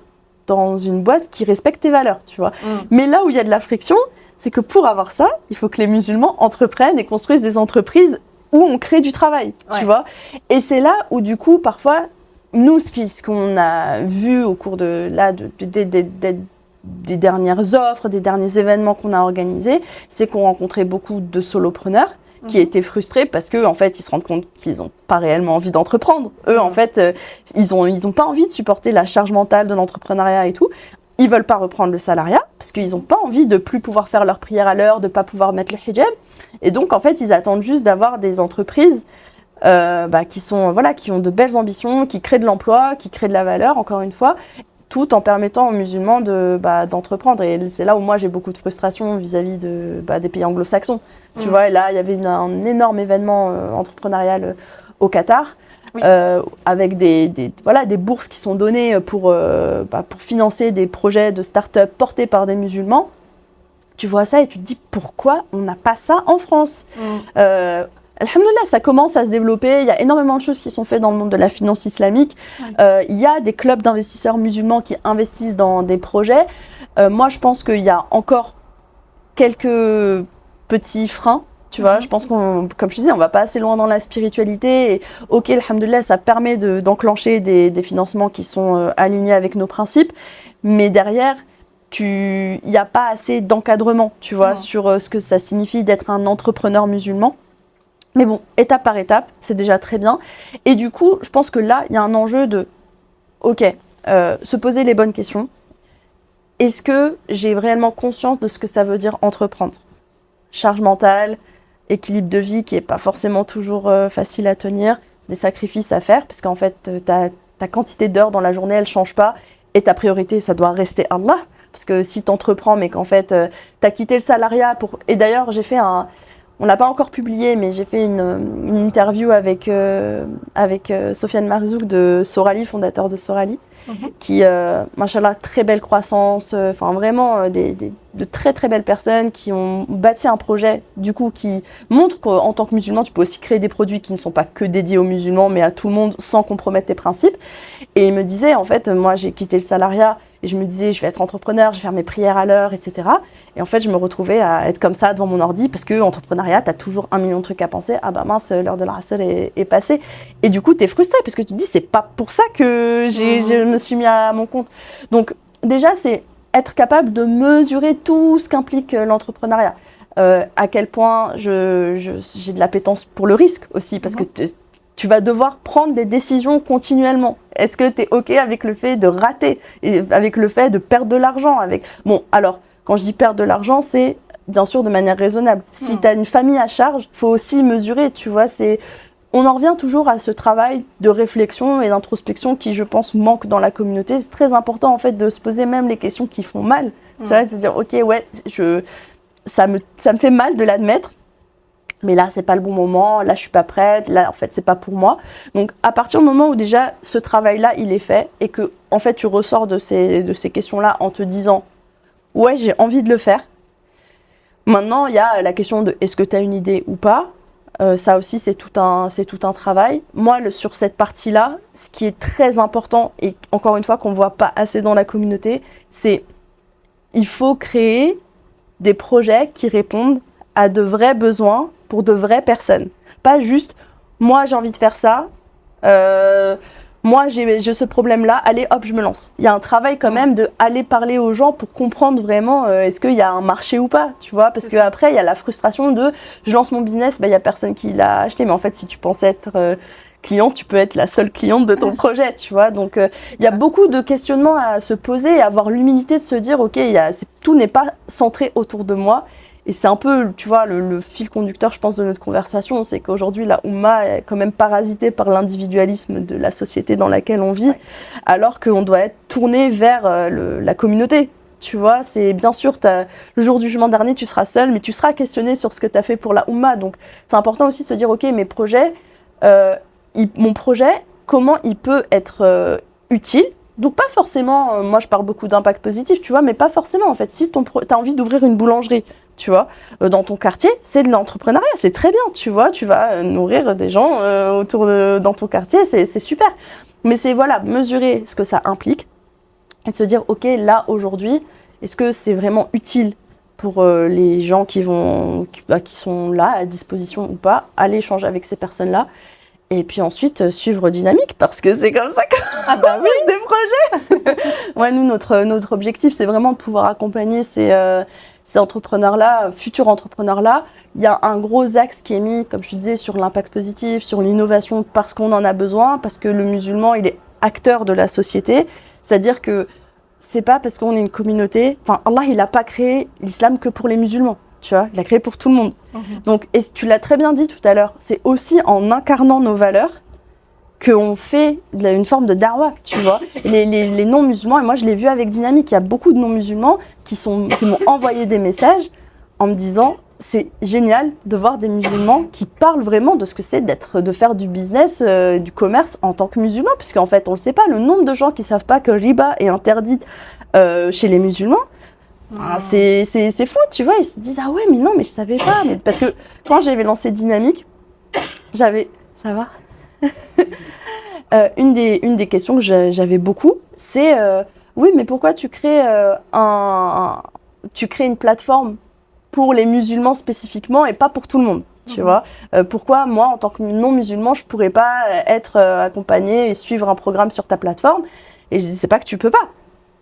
dans une boîte qui respecte tes valeurs, tu vois. Mais là où il y a de la friction, c'est que pour avoir ça, il faut que les musulmans entreprennent et construisent des entreprises où on crée du travail, tu vois. Et c'est là où, du coup, parfois, nous, ce qu'on a vu au cours des dernières offres, des derniers événements qu'on a organisés, c'est qu'on rencontrait beaucoup de solopreneurs qui étaient frustrés parce que en fait, ils se rendent compte qu'ils n'ont pas réellement envie d'entreprendre. Eux, en fait, ils ont pas envie de supporter la charge mentale de l'entrepreneuriat et tout. Ils veulent pas reprendre le salariat parce qu'ils n'ont pas envie de plus pouvoir faire leur prière à l'heure, de pas pouvoir mettre le hijab. Et donc, en fait, ils attendent juste d'avoir des entreprises qui ont de belles ambitions, qui créent de l'emploi, qui créent de la valeur, encore une fois, tout en permettant aux musulmans d'entreprendre. Et c'est là où moi, j'ai beaucoup de frustration vis-à-vis des pays anglo-saxons. Tu vois, et là, il y avait un énorme événement entrepreneurial au Qatar. Oui. Avec des bourses qui sont données pour financer des projets de start-up portés par des musulmans. Tu vois ça et tu te dis pourquoi on n'a pas ça en France. Alhamdoulilah, ça commence à se développer. Il y a énormément de choses qui sont faites dans le monde de la finance islamique. Il y a des clubs d'investisseurs musulmans qui investissent dans des projets. Moi, je pense qu'il y a encore quelques petits freins. Tu vois, je pense comme je disais, on va pas assez loin dans la spiritualité. Et ok, alhamdoulilah, ça permet d'enclencher des financements qui sont alignés avec nos principes. Mais derrière, il n'y a pas assez d'encadrement, tu vois, sur ce que ça signifie d'être un entrepreneur musulman. Mais bon, étape par étape, c'est déjà très bien. Et du coup, je pense que là, il y a un enjeu de, se poser les bonnes questions. Est-ce que j'ai réellement conscience de ce que ça veut dire entreprendre ? Charge mentale, équilibre de vie qui n'est pas forcément toujours facile à tenir, des sacrifices à faire, parce qu'en fait, ta quantité d'heures dans la journée, elle ne change pas, et ta priorité, ça doit rester Allah. Parce que si tu entreprends, mais qu'en fait, tu as quitté le salariat pour... Et d'ailleurs, on ne l'a pas encore publié, mais j'ai fait une interview avec Sofiane Marzouk de Sorali, fondateur de Sorali, qui, machallah, très belle croissance, vraiment de très très belles personnes qui ont bâti un projet, du coup, qui montre qu'en tant que musulman, tu peux aussi créer des produits qui ne sont pas que dédiés aux musulmans, mais à tout le monde sans compromettre tes principes. Et il me disait, en fait, moi, j'ai quitté le salariat, et je me disais, je vais être entrepreneur, je vais faire mes prières à l'heure, etc. Et en fait, je me retrouvais à être comme ça devant mon ordi parce que entrepreneuriat, tu as toujours 1 million de trucs à penser. Ah bah mince, l'heure de la rassel est passée. Et du coup, tu es frustré parce que tu te dis, c'est pas pour ça que je me suis mis à mon compte. Donc, déjà, c'est être capable de mesurer tout ce qu'implique l'entrepreneuriat. À quel point j'ai de l'appétence pour le risque aussi parce que tu vas devoir prendre des décisions continuellement. Est-ce que tu es OK avec le fait de rater, et avec le fait de perdre de l'argent Bon, alors, quand je dis perdre de l'argent, c'est bien sûr de manière raisonnable. Si tu as une famille à charge, il faut aussi mesurer, tu vois. On en revient toujours à ce travail de réflexion et d'introspection qui, je pense, manque dans la communauté. C'est très important, en fait, de se poser même les questions qui font mal. Tu vois, c'est de dire, OK, ouais, ça me fait mal de l'admettre. Mais là, c'est pas le bon moment, là, je suis pas prête, là, en fait, c'est pas pour moi. Donc, à partir du moment où déjà, ce travail-là, il est fait et que, en fait, tu ressors de ces questions-là en te disant « Ouais, j'ai envie de le faire ». Maintenant, il y a la question de « Est-ce que tu as une idée ou pas ?» Ça aussi, c'est tout un travail. Moi, sur cette partie-là, ce qui est très important et, encore une fois, qu'on voit pas assez dans la communauté, c'est il faut créer des projets qui répondent à de vrais besoins pour de vraies personnes. Pas juste, moi j'ai envie de faire ça, moi j'ai ce problème-là, allez hop, je me lance. Il y a un travail quand même de aller parler aux gens pour comprendre vraiment est-ce qu'il y a un marché ou pas, tu vois, parce qu'après il y a la frustration de je lance mon business, il n'y a personne qui l'a acheté, mais en fait si tu penses être cliente, tu peux être la seule cliente de ton projet, tu vois. Donc il y a beaucoup de questionnements à se poser et avoir l'humilité de se dire ok, tout n'est pas centré autour de moi. Et c'est un peu, tu vois, le fil conducteur, je pense, de notre conversation, c'est qu'aujourd'hui, la Oumma est quand même parasitée par l'individualisme de la société dans laquelle on vit, alors qu'on doit être tourné vers la communauté. Tu vois, c'est bien sûr, le jour du jugement dernier, tu seras seul, mais tu seras questionné sur ce que tu as fait pour la Oumma. Donc, c'est important aussi de se dire, ok, mes projets, mon projet, comment il peut être utile. Donc pas forcément, moi je parle beaucoup d'impact positif, tu vois, mais pas forcément en fait. Si tu as envie d'ouvrir une boulangerie, tu vois, dans ton quartier, c'est de l'entrepreneuriat, c'est très bien, tu vois, tu vas nourrir des gens dans ton quartier, c'est super. Mais c'est voilà, mesurer ce que ça implique et de se dire, ok, là aujourd'hui, est-ce que c'est vraiment utile pour les gens qui sont là à disposition ou pas, aller échanger avec ces personnes-là. Et puis ensuite, suivre Dynamique, parce que c'est comme ça qu'on oui, des projets. Ouais, nous, notre objectif, c'est vraiment de pouvoir accompagner ces entrepreneurs-là, futurs entrepreneurs-là. Il y a un gros axe qui est mis, comme je te disais, sur l'impact positif, sur l'innovation, parce qu'on en a besoin, parce que le musulman, il est acteur de la société. C'est-à-dire que c'est pas parce qu'on est une communauté... Enfin, Allah, il n'a pas créé l'islam que pour les musulmans. Tu vois, il l'a créé pour tout le monde. Donc, et tu l'as très bien dit tout à l'heure, c'est aussi en incarnant nos valeurs qu'on fait une forme de darwa, tu vois. Les non-musulmans, et moi je l'ai vu avec Dynamique, il y a beaucoup de non-musulmans qui m'ont envoyé des messages en me disant c'est génial de voir des musulmans qui parlent vraiment de ce que c'est de faire du business, du commerce en tant que musulman, puisqu'en fait on ne le sait pas, le nombre de gens qui ne savent pas que riba est interdit chez les musulmans. C'est fou, tu vois, ils se disent ah ouais mais non mais je savais pas, mais parce que quand j'avais lancé Dynamique, ça va une des questions que j'avais beaucoup, c'est oui mais pourquoi tu crées une plateforme pour les musulmans spécifiquement et pas pour tout le monde, tu vois, pourquoi moi en tant que non musulman je pourrais pas être accompagnée et suivre un programme sur ta plateforme? Et je dis c'est pas que tu peux pas,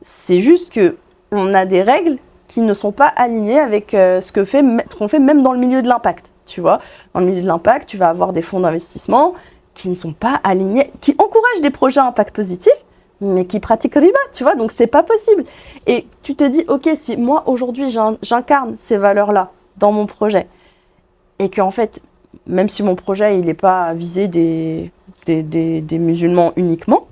c'est juste que on a des règles qui ne sont pas alignées avec ce qu'on fait même dans le milieu de l'impact, tu vois. Dans le milieu de l'impact, tu vas avoir des fonds d'investissement qui ne sont pas alignés, qui encouragent des projets à impact positif, mais qui pratiquent riba, tu vois, donc c'est pas possible. Et tu te dis, ok, si moi aujourd'hui j'incarne ces valeurs-là dans mon projet, et qu'en fait, même si mon projet il n'est pas à viser des musulmans uniquement,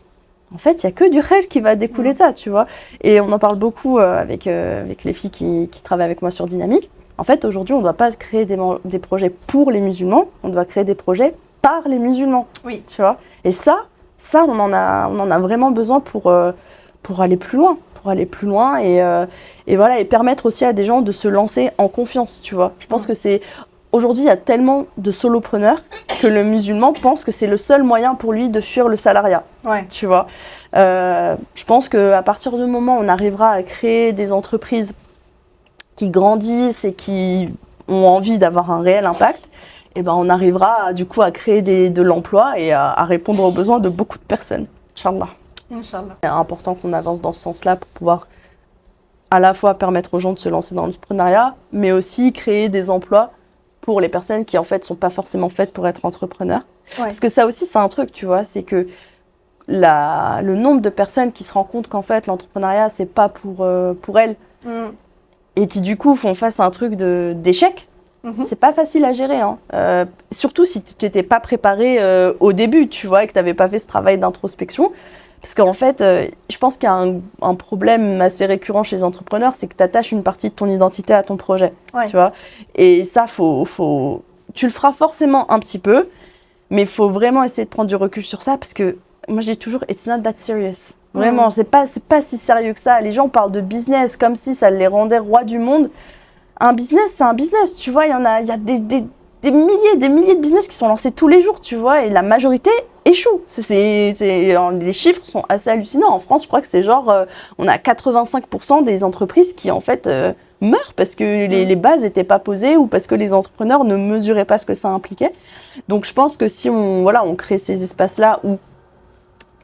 en fait, il n'y a que du khayr qui va découler de ça, tu vois. Et on en parle beaucoup avec les filles qui travaillent avec moi sur Dynamique. En fait, aujourd'hui, on ne doit pas créer des projets pour les musulmans, on doit créer des projets par les musulmans, oui. Tu vois. Et ça, on en a vraiment besoin pour aller plus loin, et voilà, et permettre aussi à des gens de se lancer en confiance, tu vois. Je pense que c'est... Aujourd'hui, il y a tellement de solopreneurs que le musulman pense que c'est le seul moyen pour lui de fuir le salariat. Ouais. Tu vois. Je pense qu'à partir du moment où on arrivera à créer des entreprises qui grandissent et qui ont envie d'avoir un réel impact, eh ben, on arrivera du coup à créer de l'emploi et à répondre aux besoins de beaucoup de personnes. Inch'Allah. Inch'Allah. C'est important qu'on avance dans ce sens-là pour pouvoir à la fois permettre aux gens de se lancer dans l'entrepreneuriat, mais aussi créer des emplois pour les personnes qui en fait sont pas forcément faites pour être entrepreneurs. Ouais. Parce que ça aussi c'est un truc, tu vois, c'est que le nombre de personnes qui se rendent compte qu'en fait l'entrepreneuriat c'est pas pour elles et qui du coup font face à un truc d'échec, c'est pas facile à gérer, hein. Surtout si tu n'étais pas préparé au début, tu vois, et que tu n'avais pas fait ce travail d'introspection. Parce qu'en fait, je pense qu'il y a un problème assez récurrent chez les entrepreneurs, c'est que tu attaches une partie de ton identité à ton projet, tu vois. Et ça, tu le feras forcément un petit peu, mais il faut vraiment essayer de prendre du recul sur ça, parce que moi, je dis toujours, it's not that serious. Vraiment, c'est pas si sérieux que ça. Les gens parlent de business comme si ça les rendait rois du monde. Un business, c'est un business, tu vois. Il y a des milliers de business qui sont lancés tous les jours, tu vois, et la majorité échoue. Les chiffres sont assez hallucinants. En France, je crois que c'est genre, on a 85% des entreprises qui, en fait, meurent parce que les bases n'étaient pas posées ou parce que les entrepreneurs ne mesuraient pas ce que ça impliquait. Donc, je pense que si on crée ces espaces-là où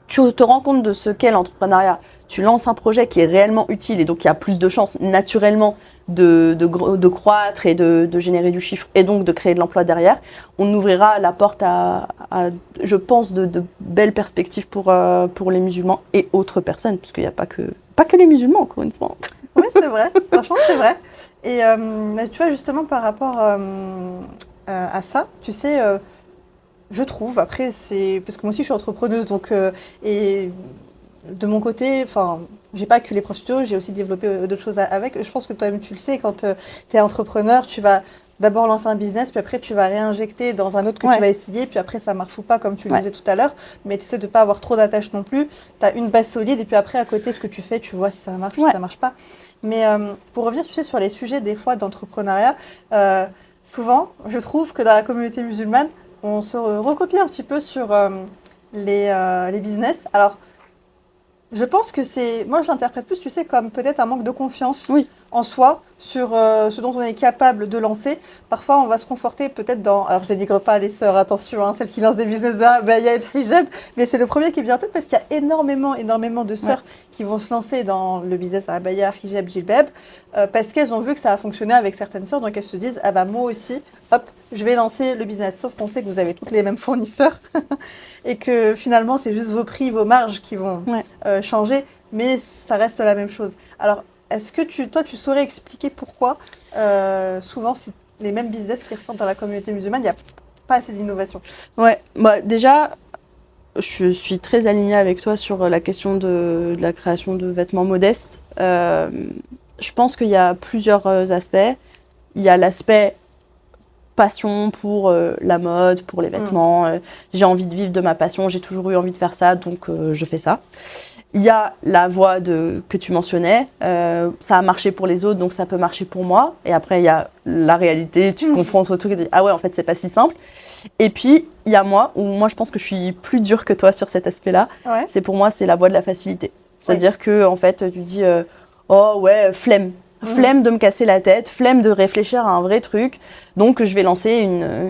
tu te rends compte de ce qu'est l'entrepreneuriat, tu lances un projet qui est réellement utile et donc il y a plus de chances naturellement de croître et de générer du chiffre et donc de créer de l'emploi derrière, on ouvrira la porte à je pense, de belles perspectives pour les musulmans et autres personnes, parce qu'il n'y a pas que les musulmans, encore une fois. Oui, c'est vrai, franchement c'est vrai. Et tu vois, justement par rapport à ça, tu sais... je trouve, après c'est parce que moi aussi je suis entrepreneuse, donc et de mon côté, enfin j'ai pas que les profs studios, j'ai aussi développé d'autres choses avec. Je pense que toi-même tu le sais, quand tu es entrepreneur, tu vas d'abord lancer un business, puis après tu vas réinjecter dans un autre que tu vas essayer, puis après ça marche ou pas, comme tu le disais tout à l'heure, mais tu essaies de pas avoir trop d'attaches non plus, tu as une base solide, et puis après à côté ce que tu fais, tu vois si ça marche ou si ça marche pas. Mais pour revenir, tu sais, sur les sujets des fois d'entrepreneuriat, souvent je trouve que dans la communauté musulmane, on se recopie un petit peu sur les business. Alors, je pense que moi je l'interprète plus, tu sais, comme peut-être un manque de confiance en soi, sur ce dont on est capable de lancer. Parfois, on va se conforter peut-être dans... Alors, je ne dénigre pas les sœurs, attention, hein, celles qui lancent des business d'abaya et de hijab, mais c'est le premier qui vient en tête parce qu'il y a énormément de sœurs qui vont se lancer dans le business abaya, hijab, jilbab, parce qu'elles ont vu que ça a fonctionné avec certaines sœurs, donc elles se disent, ah bah moi aussi, hop, je vais lancer le business. Sauf qu'on sait que vous avez toutes les mêmes fournisseurs et que finalement, c'est juste vos prix, vos marges qui vont changer, mais ça reste la même chose. Alors, est-ce que toi, tu saurais expliquer pourquoi souvent, si les mêmes business qui ressortent dans la communauté musulmane, il n'y a pas assez d'innovation? Ouais, bah déjà, je suis très alignée avec toi sur la question de la création de vêtements modestes. Je pense qu'il y a plusieurs aspects. Il y a l'aspect passion pour la mode, pour les vêtements. J'ai envie de vivre de ma passion, j'ai toujours eu envie de faire ça, donc je fais ça. Il y a la voie que tu mentionnais, ça a marché pour les autres, donc ça peut marcher pour moi. Et après, il y a la réalité, tu te confrontes au truc et tu dis « Ah ouais, en fait, c'est pas si simple ». Et puis, il y a moi, où moi, je pense que je suis plus dure que toi sur cet aspect-là. Ouais. C'est pour moi, c'est la voie de la facilité. C'est-à-dire que, en fait, tu dis « Oh ouais, flemme ». Flemme de me casser la tête, flemme de réfléchir à un vrai truc. Donc, je vais lancer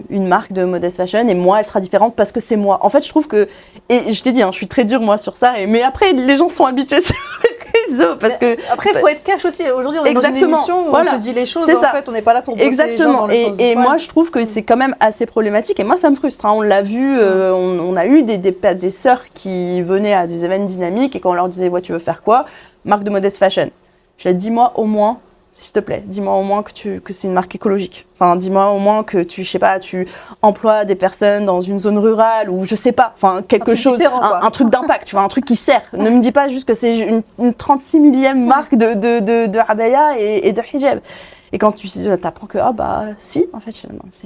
une marque de modest fashion et moi, elle sera différente parce que c'est moi. En fait, je trouve que... Et je t'ai dit, hein, je suis très dure, moi, sur ça. Mais après, les gens sont habitués sur les réseaux parce que... Après, il faut être cash aussi. Aujourd'hui, on est dans une émission où on se dit les choses. En fait, on n'est pas là pour bosser les gens dans le sens du poil. Moi, je trouve que c'est quand même assez problématique. Et moi, ça me frustre. Hein. On l'a vu, on a eu des sœurs qui venaient à des événements dynamiques et quand on leur disait, ouais, tu veux faire quoi? Marque de modest fashion. Je dis, dis-moi au moins, s'il te plaît, dis-moi au moins que c'est une marque écologique. Enfin, dis-moi au moins que tu emploies des personnes dans une zone rurale ou je sais pas, enfin quelque chose, un truc d'impact, tu vois, un truc qui sert. Ne me dis pas juste que c'est une 36 millième marque de abaya et de hijab. Et quand tu t'apprends que, ah bah si, en fait,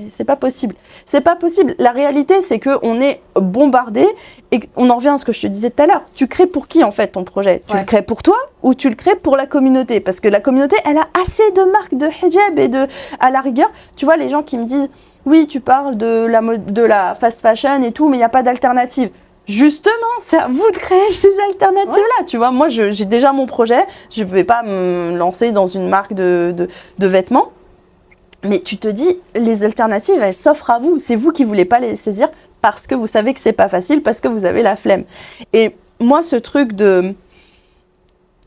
c'est pas possible. C'est pas possible. La réalité, c'est qu'on est bombardé et on en revient à ce que je te disais tout à l'heure. Tu crées pour qui, en fait, ton projet? Tu le crées pour toi ou tu le crées pour la communauté? Parce que la communauté, elle a assez de marques de hijab et à la rigueur, tu vois, les gens qui me disent, oui, tu parles de la fast fashion et tout, mais il n'y a pas d'alternative. Justement, c'est à vous de créer ces alternatives-là, tu vois. Moi, j'ai déjà mon projet, je ne vais pas me lancer dans une marque de vêtements, mais tu te dis, les alternatives, elles s'offrent à vous. C'est vous qui ne voulez pas les saisir parce que vous savez que ce n'est pas facile, parce que vous avez la flemme. Et moi, ce truc de...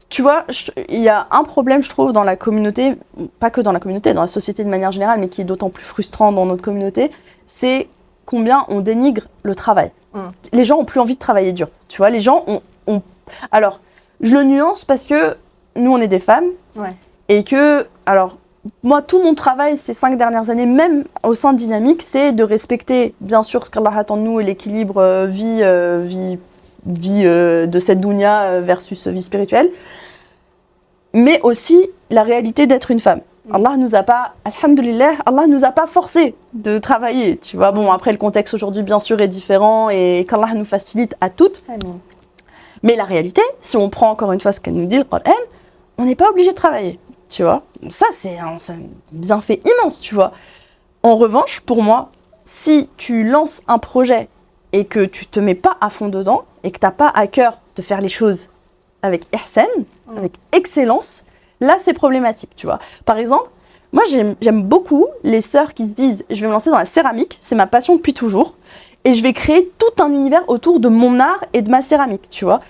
Tu vois, il y a un problème, je trouve, dans la communauté, pas que dans la communauté, dans la société de manière générale, mais qui est d'autant plus frustrant dans notre communauté, c'est combien on dénigre le travail. Les gens ont plus envie de travailler dur. Tu vois, les gens ont... Alors, je le nuance parce que nous, on est des femmes. Et que, alors, moi, tout mon travail ces 5 dernières années, même au sein de Dynamique, c'est de respecter, bien sûr, ce qu'Allah attend de nous et l'équilibre vie de cette dunya versus vie spirituelle. Mais aussi la réalité d'être une femme. Allah nous a pas, alhamdoulilah, Allah nous a pas forcé de travailler, tu vois. Bon, après, le contexte aujourd'hui, bien sûr, est différent et qu'Allah nous facilite à toutes. Amen. Mais la réalité, si on prend encore une fois ce qu'elle nous dit, le Coran, on n'est pas obligé de travailler, tu vois. Ça, c'est un bienfait immense, tu vois. En revanche, pour moi, si tu lances un projet et que tu te mets pas à fond dedans et que tu n'as pas à cœur de faire les choses avec ihsan, avec excellence, là, c'est problématique, tu vois. Par exemple, moi, j'aime beaucoup les sœurs qui se disent « je vais me lancer dans la céramique, c'est ma passion depuis toujours, et je vais créer tout un univers autour de mon art et de ma céramique, tu vois. »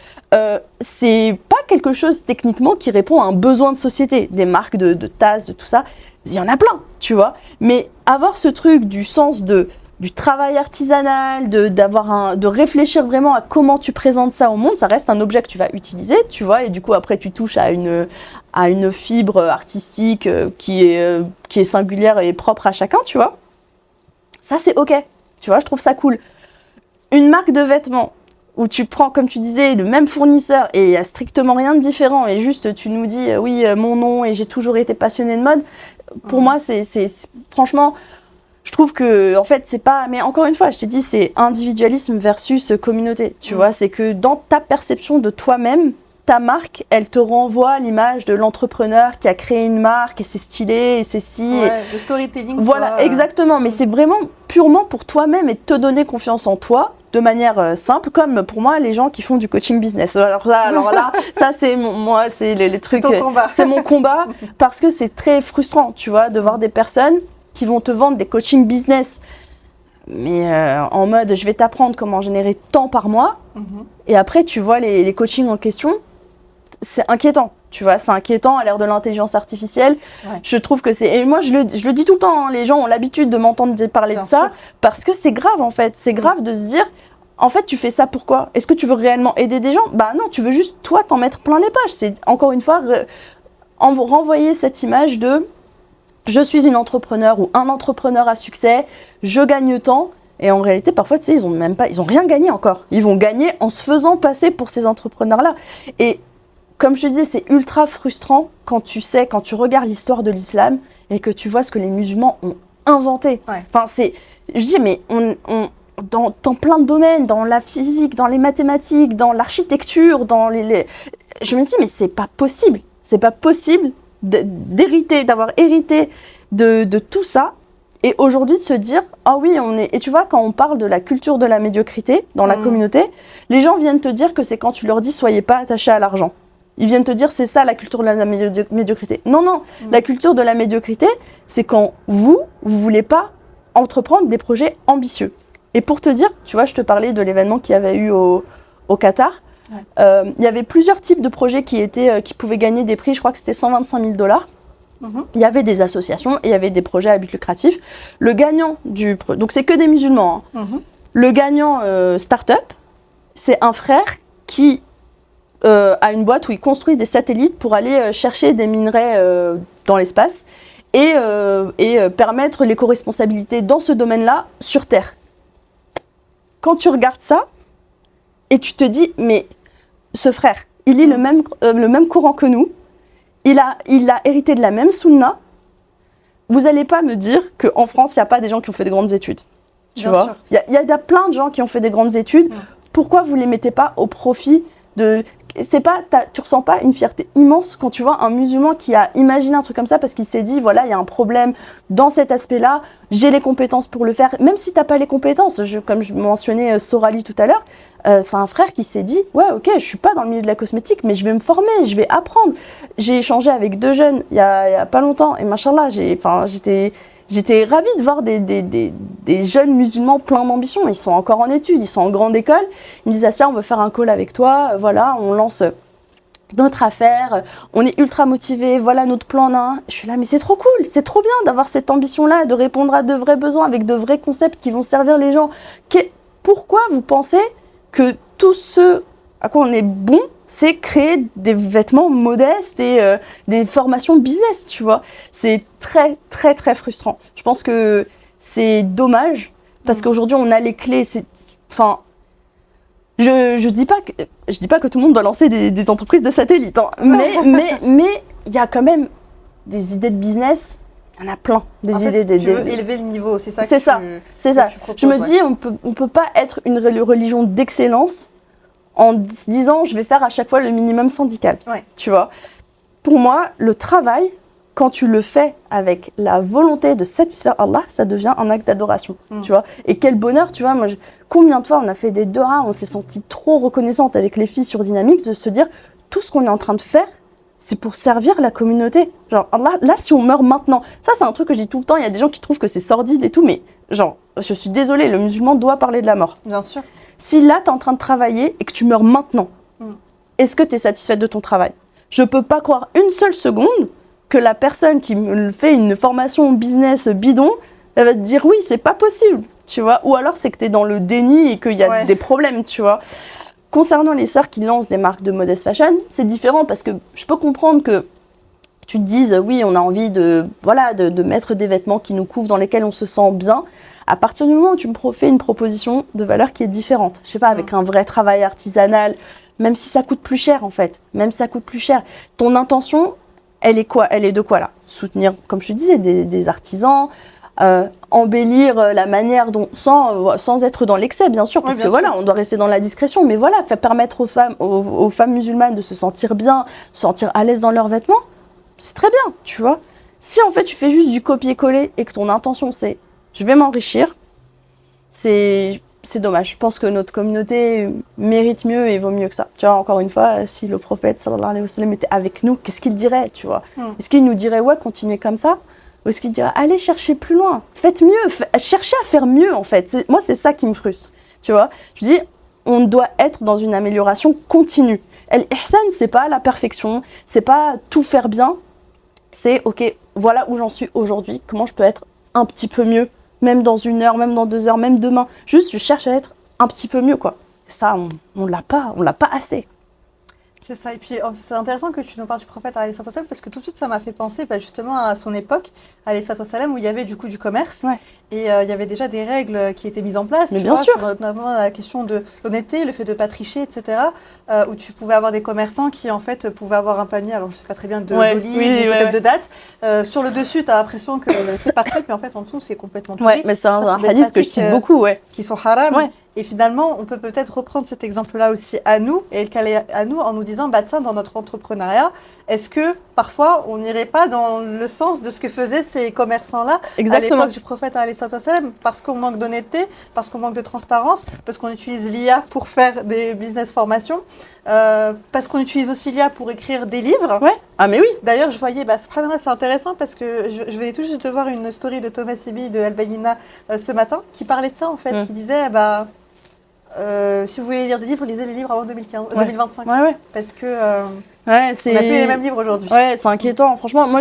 C'est pas quelque chose, techniquement, qui répond à un besoin de société. Des marques de tasses, de tout ça, il y en a plein, tu vois. Mais avoir ce truc du sens du travail artisanal, de réfléchir vraiment à comment tu présentes ça au monde, ça reste un objet que tu vas utiliser, tu vois, et du coup après tu touches à une fibre artistique qui est singulière et propre à chacun, tu vois. Ça c'est ok, tu vois, je trouve ça cool. Une marque de vêtements où tu prends, comme tu disais, le même fournisseur et il n'y a strictement rien de différent et juste tu nous dis oui, mon nom et j'ai toujours été passionnée de mode, pour moi c'est franchement... Je trouve que, en fait, c'est pas... Mais encore une fois, je t'ai dit, c'est individualisme versus communauté, tu vois. C'est que dans ta perception de toi-même, ta marque, elle te renvoie à l'image de l'entrepreneur qui a créé une marque et c'est stylé et c'est si... Ouais, le storytelling. Voilà, exactement. Mais c'est vraiment purement pour toi-même et te donner confiance en toi de manière simple, comme pour moi les gens qui font du coaching business. Alors là, ça c'est moi, c'est les trucs. C'est ton combat. C'est mon combat parce que c'est très frustrant, tu vois, de voir des personnes qui vont te vendre des coaching business, mais en mode je vais t'apprendre comment générer tant par mois, et après tu vois les coachings en question, c'est inquiétant. Tu vois, c'est inquiétant à l'ère de l'intelligence artificielle. Ouais. Je trouve que c'est... Et moi, je le dis tout le temps, hein, les gens ont l'habitude de m'entendre parler de ça, parce que c'est grave, en fait. C'est grave de se dire, en fait, tu fais ça pourquoi? Est-ce que tu veux réellement aider des gens? Bah non, tu veux juste, toi, t'en mettre plein les poches. C'est, encore une fois, renvoyer cette image de « je suis une entrepreneur » ou « un entrepreneur à succès, je gagne tant ». Et en réalité, parfois, tu sais, ils ont rien gagné encore. Ils vont gagner en se faisant passer pour ces entrepreneurs-là. Et comme je te disais, c'est ultra frustrant quand tu regardes l'histoire de l'islam et que tu vois ce que les musulmans ont inventé. Ouais. Enfin, je dis, mais dans plein de domaines, dans la physique, dans les mathématiques, dans l'architecture, je me dis, mais c'est pas possible. C'est pas possible d'avoir hérité de tout ça. Et aujourd'hui, de se dire, ah oui, Et tu vois, quand on parle de la culture de la médiocrité dans la communauté, les gens viennent te dire que c'est quand tu leur dis, soyez pas attachés à l'argent. Ils viennent te dire, c'est ça la culture de la médiocrité. Non, la culture de la médiocrité, c'est quand vous voulez pas entreprendre des projets ambitieux. Et pour te dire, tu vois, je te parlais de l'événement qu'il y avait eu au Qatar. Ouais. Il y avait plusieurs types de projets qui pouvaient gagner des prix. Je crois que c'était $125 000. Il y avait des associations et il y avait des projets à but lucratif. Le gagnant donc c'est que des musulmans. Hein. Le gagnant start-up, c'est un frère qui a une boîte où il construit des satellites pour aller chercher des minerais dans l'espace et permettre l'éco-responsabilité dans ce domaine-là sur Terre. Quand tu regardes ça et tu te dis, mais ce frère, il lit le même Coran que nous, il a hérité de la même sunna. Vous n'allez pas me dire qu'en France, il n'y a pas des gens qui ont fait des grandes études. Tu vois, il y a plein de gens qui ont fait des grandes études. Pourquoi vous ne les mettez pas au profit de... tu ressens pas une fierté immense quand tu vois un musulman qui a imaginé un truc comme ça parce qu'il s'est dit, voilà, il y a un problème dans cet aspect-là, j'ai les compétences pour le faire. Même si tu n'as pas les compétences, comme je mentionnais Sorali tout à l'heure, c'est un frère qui s'est dit, ouais, ok, je suis pas dans le milieu de la cosmétique, mais je vais me former, je vais apprendre. J'ai échangé avec 2 jeunes il y a pas longtemps, et machallah, j'étais ravie de voir des jeunes musulmans pleins d'ambition. Ils sont encore en études, ils sont en grande école. Ils me disaient, tiens, on veut faire un call avec toi, voilà, on lance notre affaire, on est ultra motivés, voilà notre plan en un. Je suis là, mais c'est trop cool, c'est trop bien d'avoir cette ambition-là, de répondre à de vrais besoins avec de vrais concepts qui vont servir les gens. Pourquoi vous pensez que tout ce à quoi on est bon, c'est créer des vêtements modestes et des formations business, tu vois. C'est très, très, très frustrant. Je pense que c'est dommage, parce qu'aujourd'hui, on a les clés. Enfin, je dis pas que tout le monde doit lancer des entreprises de satellites, hein, mais il y a quand même des idées de business. Il y en a plein. Tu veux élever le niveau, c'est ça. C'est ça. Je me dis, on peut pas être une religion d'excellence en se disant, je vais faire à chaque fois le minimum syndical. Ouais. Tu vois. Pour moi, le travail, quand tu le fais avec la volonté de satisfaire Allah, ça devient un acte d'adoration. Tu vois. Et quel bonheur, tu vois. Moi, combien de fois on a fait des dohas, on s'est senti trop reconnaissante avec les filles sur Dynamique de se dire, tout ce qu'on est en train de faire, c'est pour servir la communauté. Genre, là, si on meurt maintenant, ça c'est un truc que je dis tout le temps, il y a des gens qui trouvent que c'est sordide et tout, mais genre, je suis désolée, le musulman doit parler de la mort. Bien sûr. Si là, tu es en train de travailler et que tu meurs maintenant, est-ce que tu es satisfaite de ton travail? Je peux pas croire une seule seconde que la personne qui me fait une formation business bidon, elle va te dire oui, c'est pas possible, tu vois. Ou alors c'est que tu es dans le déni et qu'il y a des problèmes, tu vois. Concernant les sœurs qui lancent des marques de modest fashion, c'est différent parce que je peux comprendre que tu te dises oui, on a envie de mettre des vêtements qui nous couvrent, dans lesquels on se sent bien. À partir du moment où tu me fais une proposition de valeur qui est différente, je sais pas, avec un vrai travail artisanal, même si ça coûte plus cher en fait, ton intention, elle est quoi? Elle est de quoi là? Soutenir, comme je te disais, des artisans, embellir la manière dont, sans être dans l'excès bien sûr, parce que voilà, on doit rester dans la discrétion, mais voilà, faire permettre aux femmes musulmanes de se sentir bien, se sentir à l'aise dans leurs vêtements, c'est très bien, tu vois. Si en fait tu fais juste du copier-coller et que ton intention c'est je vais m'enrichir, c'est dommage. Je pense que notre communauté mérite mieux et vaut mieux que ça. Tu vois, encore une fois, si le prophète sallallahu alayhi wa sallam était avec nous, qu'est-ce qu'il dirait, tu vois? Est-ce qu'il nous dirait, ouais, continuez comme ça? Ou est-ce qu'il dirait, allez chercher plus loin, faites mieux, cherchez à faire mieux, en fait. Moi, c'est ça qui me frustre, tu vois? Je dis, on doit être dans une amélioration continue. L'ihsan, c'est pas la perfection, c'est pas tout faire bien. C'est, ok, voilà où j'en suis aujourd'hui, comment je peux être un petit peu mieux, même dans 1 heure, même dans 2 heures, même demain. Juste, je cherche à être un petit peu mieux, quoi. Ça, on l'a pas assez. C'est ça, et puis c'est intéressant que tu nous parles du prophète alayhi salatu wassalam, parce que tout de suite ça m'a fait penser justement à son époque, alayhi salatu wassalam, où il y avait du coup du commerce, Ouais. et il y avait déjà des règles qui étaient mises en place, Mais tu bien vois, sûr. sur notamment la question de l'honnêteté, le fait de ne pas tricher, etc., où tu pouvais avoir des commerçants qui en fait pouvaient avoir un panier, alors je sais pas très bien, Ouais, d'olives oui, ou ouais, peut-être ouais. de dattes, sur le dessus tu as l'impression que c'est parfait, mais en fait en dessous c'est complètement pourri. Ouais, mais c'est un Ça, sont des hadith que je pratiques, cite beaucoup, ouais. qui sont haram. Ouais. Et finalement, on peut peut-être reprendre cet exemple-là aussi à nous et le caler à nous en nous disant, bah tiens, dans notre entrepreneuriat, est-ce que parfois on n'irait pas dans le sens de ce que faisaient ces commerçants-là à l'époque du prophète alayhi salatu wassalam, parce qu'on manque d'honnêteté, parce qu'on manque de transparence, parce qu'on utilise l'IA pour faire des business formations, parce qu'on utilise aussi l'IA pour écrire des livres. Ouais, ah mais oui. D'ailleurs, je voyais, subhanallah, c'est intéressant parce que je venais tout juste de voir une story de Thomas Sibi de Al Bayina ce matin qui parlait de ça en fait, qui disait, si vous voulez lire des livres, lisez les livres avant 2025. Ouais. Parce que Ouais, on n'a plus les mêmes livres aujourd'hui. Ouais, c'est inquiétant. Franchement, moi,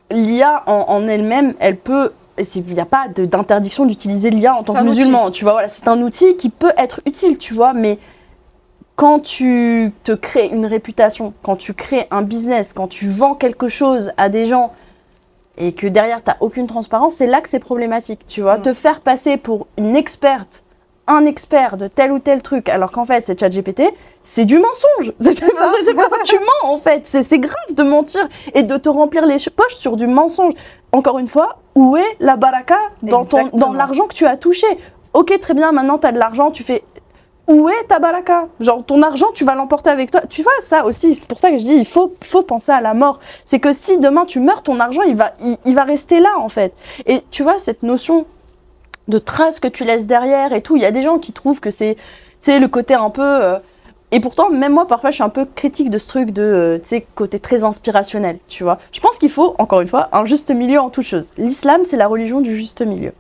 l'IA en elle-même, elle peut. Il n'y a pas d'interdiction d'utiliser l'IA en tant que musulman. Tu vois, voilà, c'est un outil qui peut être utile, tu vois, mais quand tu te crées une réputation, quand tu crées un business, quand tu vends quelque chose à des gens et que derrière, tu n'as aucune transparence, c'est là que c'est problématique, tu vois. Te faire passer pour une experte, un expert de tel ou tel truc, alors qu'en fait, c'est ChatGPT, c'est du mensonge. Tu mens, en fait. C'est grave de mentir et de te remplir les poches sur du mensonge. Encore une fois, où est la baraka dans l'argent que tu as touché? Ok, très bien, maintenant, tu as de l'argent, tu fais... Où est ta baraka? Genre, ton argent, tu vas l'emporter avec toi. Tu vois, ça aussi, c'est pour ça que je dis, il faut penser à la mort. C'est que si demain tu meurs, ton argent, il va rester là, en fait. Et tu vois, cette notion de traces que tu laisses derrière et tout, il y a des gens qui trouvent que c'est le côté un peu... Et pourtant, même moi, parfois, je suis un peu critique de ce truc de, côté très inspirationnel, tu vois. Je pense qu'il faut, encore une fois, un juste milieu en toute chose. L'islam, c'est la religion du juste milieu.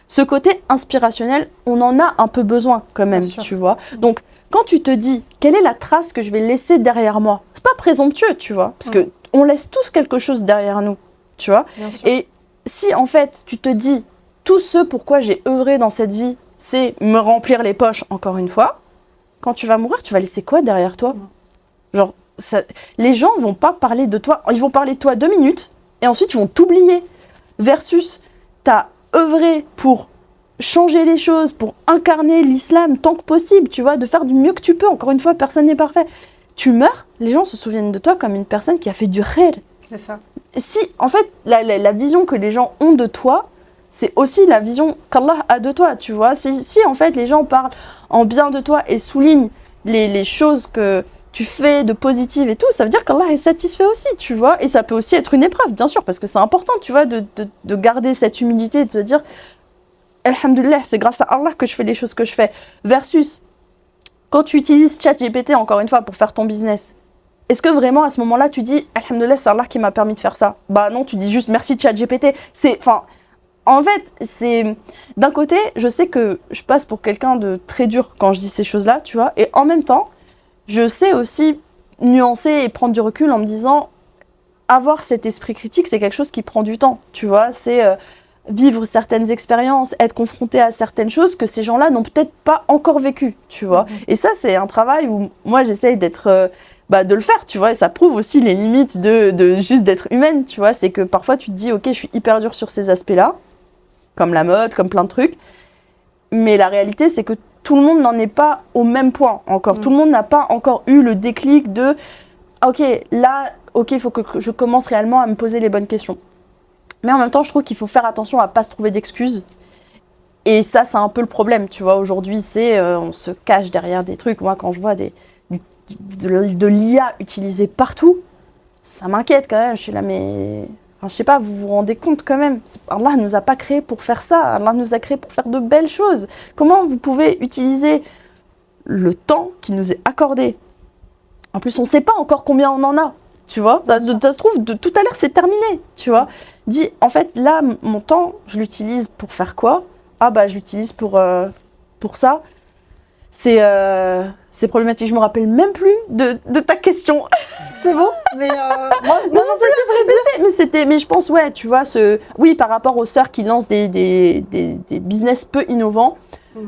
Ce côté inspirationnel, on en a un peu besoin quand même, tu vois. Donc, quand tu te dis, quelle est la trace que je vais laisser derrière moi? C'est pas présomptueux, tu vois, parce que on laisse tous quelque chose derrière nous, tu vois. Et si, en fait, tu te dis, tout ce pourquoi j'ai œuvré dans cette vie, c'est me remplir les poches, encore une fois, quand tu vas mourir, tu vas laisser quoi derrière toi? Genre, les gens vont pas parler de toi, ils vont parler de toi 2 minutes, et ensuite ils vont t'oublier. Versus, t'as œuvrer pour changer les choses, pour incarner l'islam tant que possible, tu vois, de faire du mieux que tu peux. Encore une fois, personne n'est parfait. Tu meurs, les gens se souviennent de toi comme une personne qui a fait du khair. C'est ça. Si, en fait, la vision que les gens ont de toi, c'est aussi la vision qu'Allah a de toi, tu vois. Si en fait, les gens parlent en bien de toi et soulignent les choses que tu fais de positive et tout, ça veut dire qu'Allah est satisfait aussi, tu vois. Et ça peut aussi être une épreuve, bien sûr, parce que c'est important, tu vois, de garder cette humilité, de se dire, Alhamdulillah, c'est grâce à Allah que je fais les choses que je fais. Versus, quand tu utilises ChatGPT, encore une fois, pour faire ton business, est-ce que vraiment, à ce moment-là, tu dis, Alhamdulillah, c'est Allah qui m'a permis de faire ça? Bah non, tu dis juste merci ChatGPT. En fait, d'un côté, je sais que je passe pour quelqu'un de très dur quand je dis ces choses-là, tu vois, et en même temps, je sais aussi nuancer et prendre du recul en me disant, avoir cet esprit critique, c'est quelque chose qui prend du temps, tu vois, c'est vivre certaines expériences, être confronté à certaines choses que ces gens-là n'ont peut-être pas encore vécues, tu vois. Et ça, c'est un travail où moi, j'essaye d'être... de le faire, tu vois, et ça prouve aussi les limites de juste d'être humaine, tu vois, c'est que parfois tu te dis, ok, je suis hyper dure sur ces aspects-là, comme la mode, comme plein de trucs, mais la réalité, c'est que tout le monde n'en est pas au même point encore. Tout le monde n'a pas encore eu le déclic de ok, il faut que je commence réellement à me poser les bonnes questions. Mais en même temps, je trouve qu'il faut faire attention à ne pas se trouver d'excuses. Et ça, c'est un peu le problème, tu vois. Aujourd'hui, on se cache derrière des trucs. Moi, quand je vois de l'IA utilisée partout, ça m'inquiète quand même. Je suis là, mais Enfin, je sais pas, vous vous rendez compte quand même. Allah ne nous a pas créés pour faire ça. Allah nous a créés pour faire de belles choses. Comment vous pouvez utiliser le temps qui nous est accordé? En plus, on ne sait pas encore combien on en a. Tu vois, ça se trouve, tout à l'heure, c'est terminé. Tu vois, dis, en fait, là, mon temps, je l'utilise pour faire quoi? Ah bah, je l'utilise pour ça. C'est problématique. Je me rappelle même plus de ta question. C'est bon, mais moi non plus, Mais je pense, ouais, tu vois, oui, par rapport aux sœurs qui lancent des business peu innovants,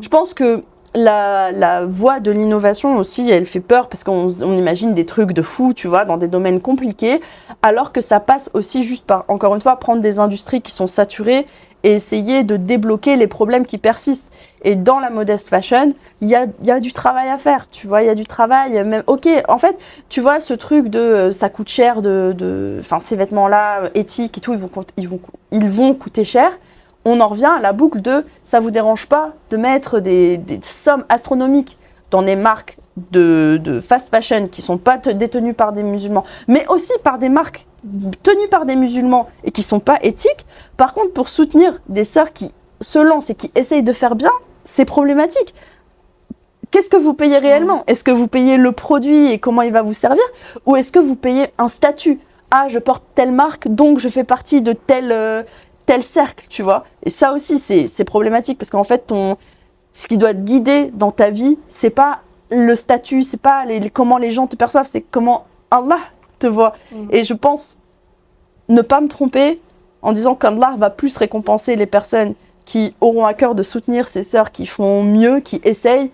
je pense que la voie de l'innovation aussi, elle fait peur parce qu'on imagine des trucs de fou, tu vois, dans des domaines compliqués, alors que ça passe aussi juste par, encore une fois, prendre des industries qui sont saturées et essayer de débloquer les problèmes qui persistent. Et dans la modest fashion, il y a du travail à faire, tu vois, il y a du travail, même, ok, en fait, tu vois, ce truc de ça coûte cher, enfin, ces vêtements-là, éthiques et tout, ils vont coûter cher. On en revient à la boucle de ça vous dérange pas de mettre des sommes astronomiques dans des marques de fast fashion qui sont pas détenues par des musulmans, mais aussi par des marques tenues par des musulmans et qui sont pas éthiques. Par contre, pour soutenir des sœurs qui se lancent et qui essayent de faire bien, c'est problématique. Qu'est-ce que vous payez réellement? Est-ce que vous payez le produit et comment il va vous servir? Ou est-ce que vous payez un statut? Ah, je porte telle marque, donc je fais partie de tel cercle, tu vois. Et ça aussi, c'est problématique parce qu'en fait, ce qui doit te guider dans ta vie, c'est pas le statut, c'est pas comment les gens te perçoivent, c'est comment Allah te voit. Et je pense ne pas me tromper en disant qu'Allah va plus récompenser les personnes qui auront à cœur de soutenir ces sœurs qui font mieux, qui essayent,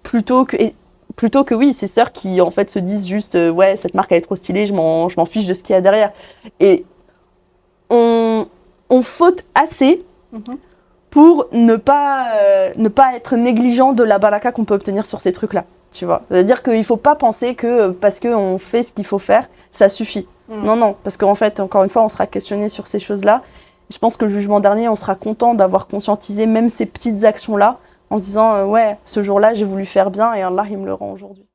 plutôt que oui, ces sœurs qui en fait se disent juste ouais, cette marque elle est trop stylée, je m'en fiche de ce qu'il y a derrière. Et on faute assez pour ne pas être négligent de la baraka qu'on peut obtenir sur ces trucs-là, tu vois. C'est-à-dire qu'il ne faut pas penser que parce qu'on fait ce qu'il faut faire, ça suffit. Non, parce qu'en fait, encore une fois, on sera questionné sur ces choses-là. Je pense que le jugement dernier, on sera content d'avoir conscientisé même ces petites actions-là en se disant ouais, ce jour-là, j'ai voulu faire bien et Allah, il me le rend aujourd'hui.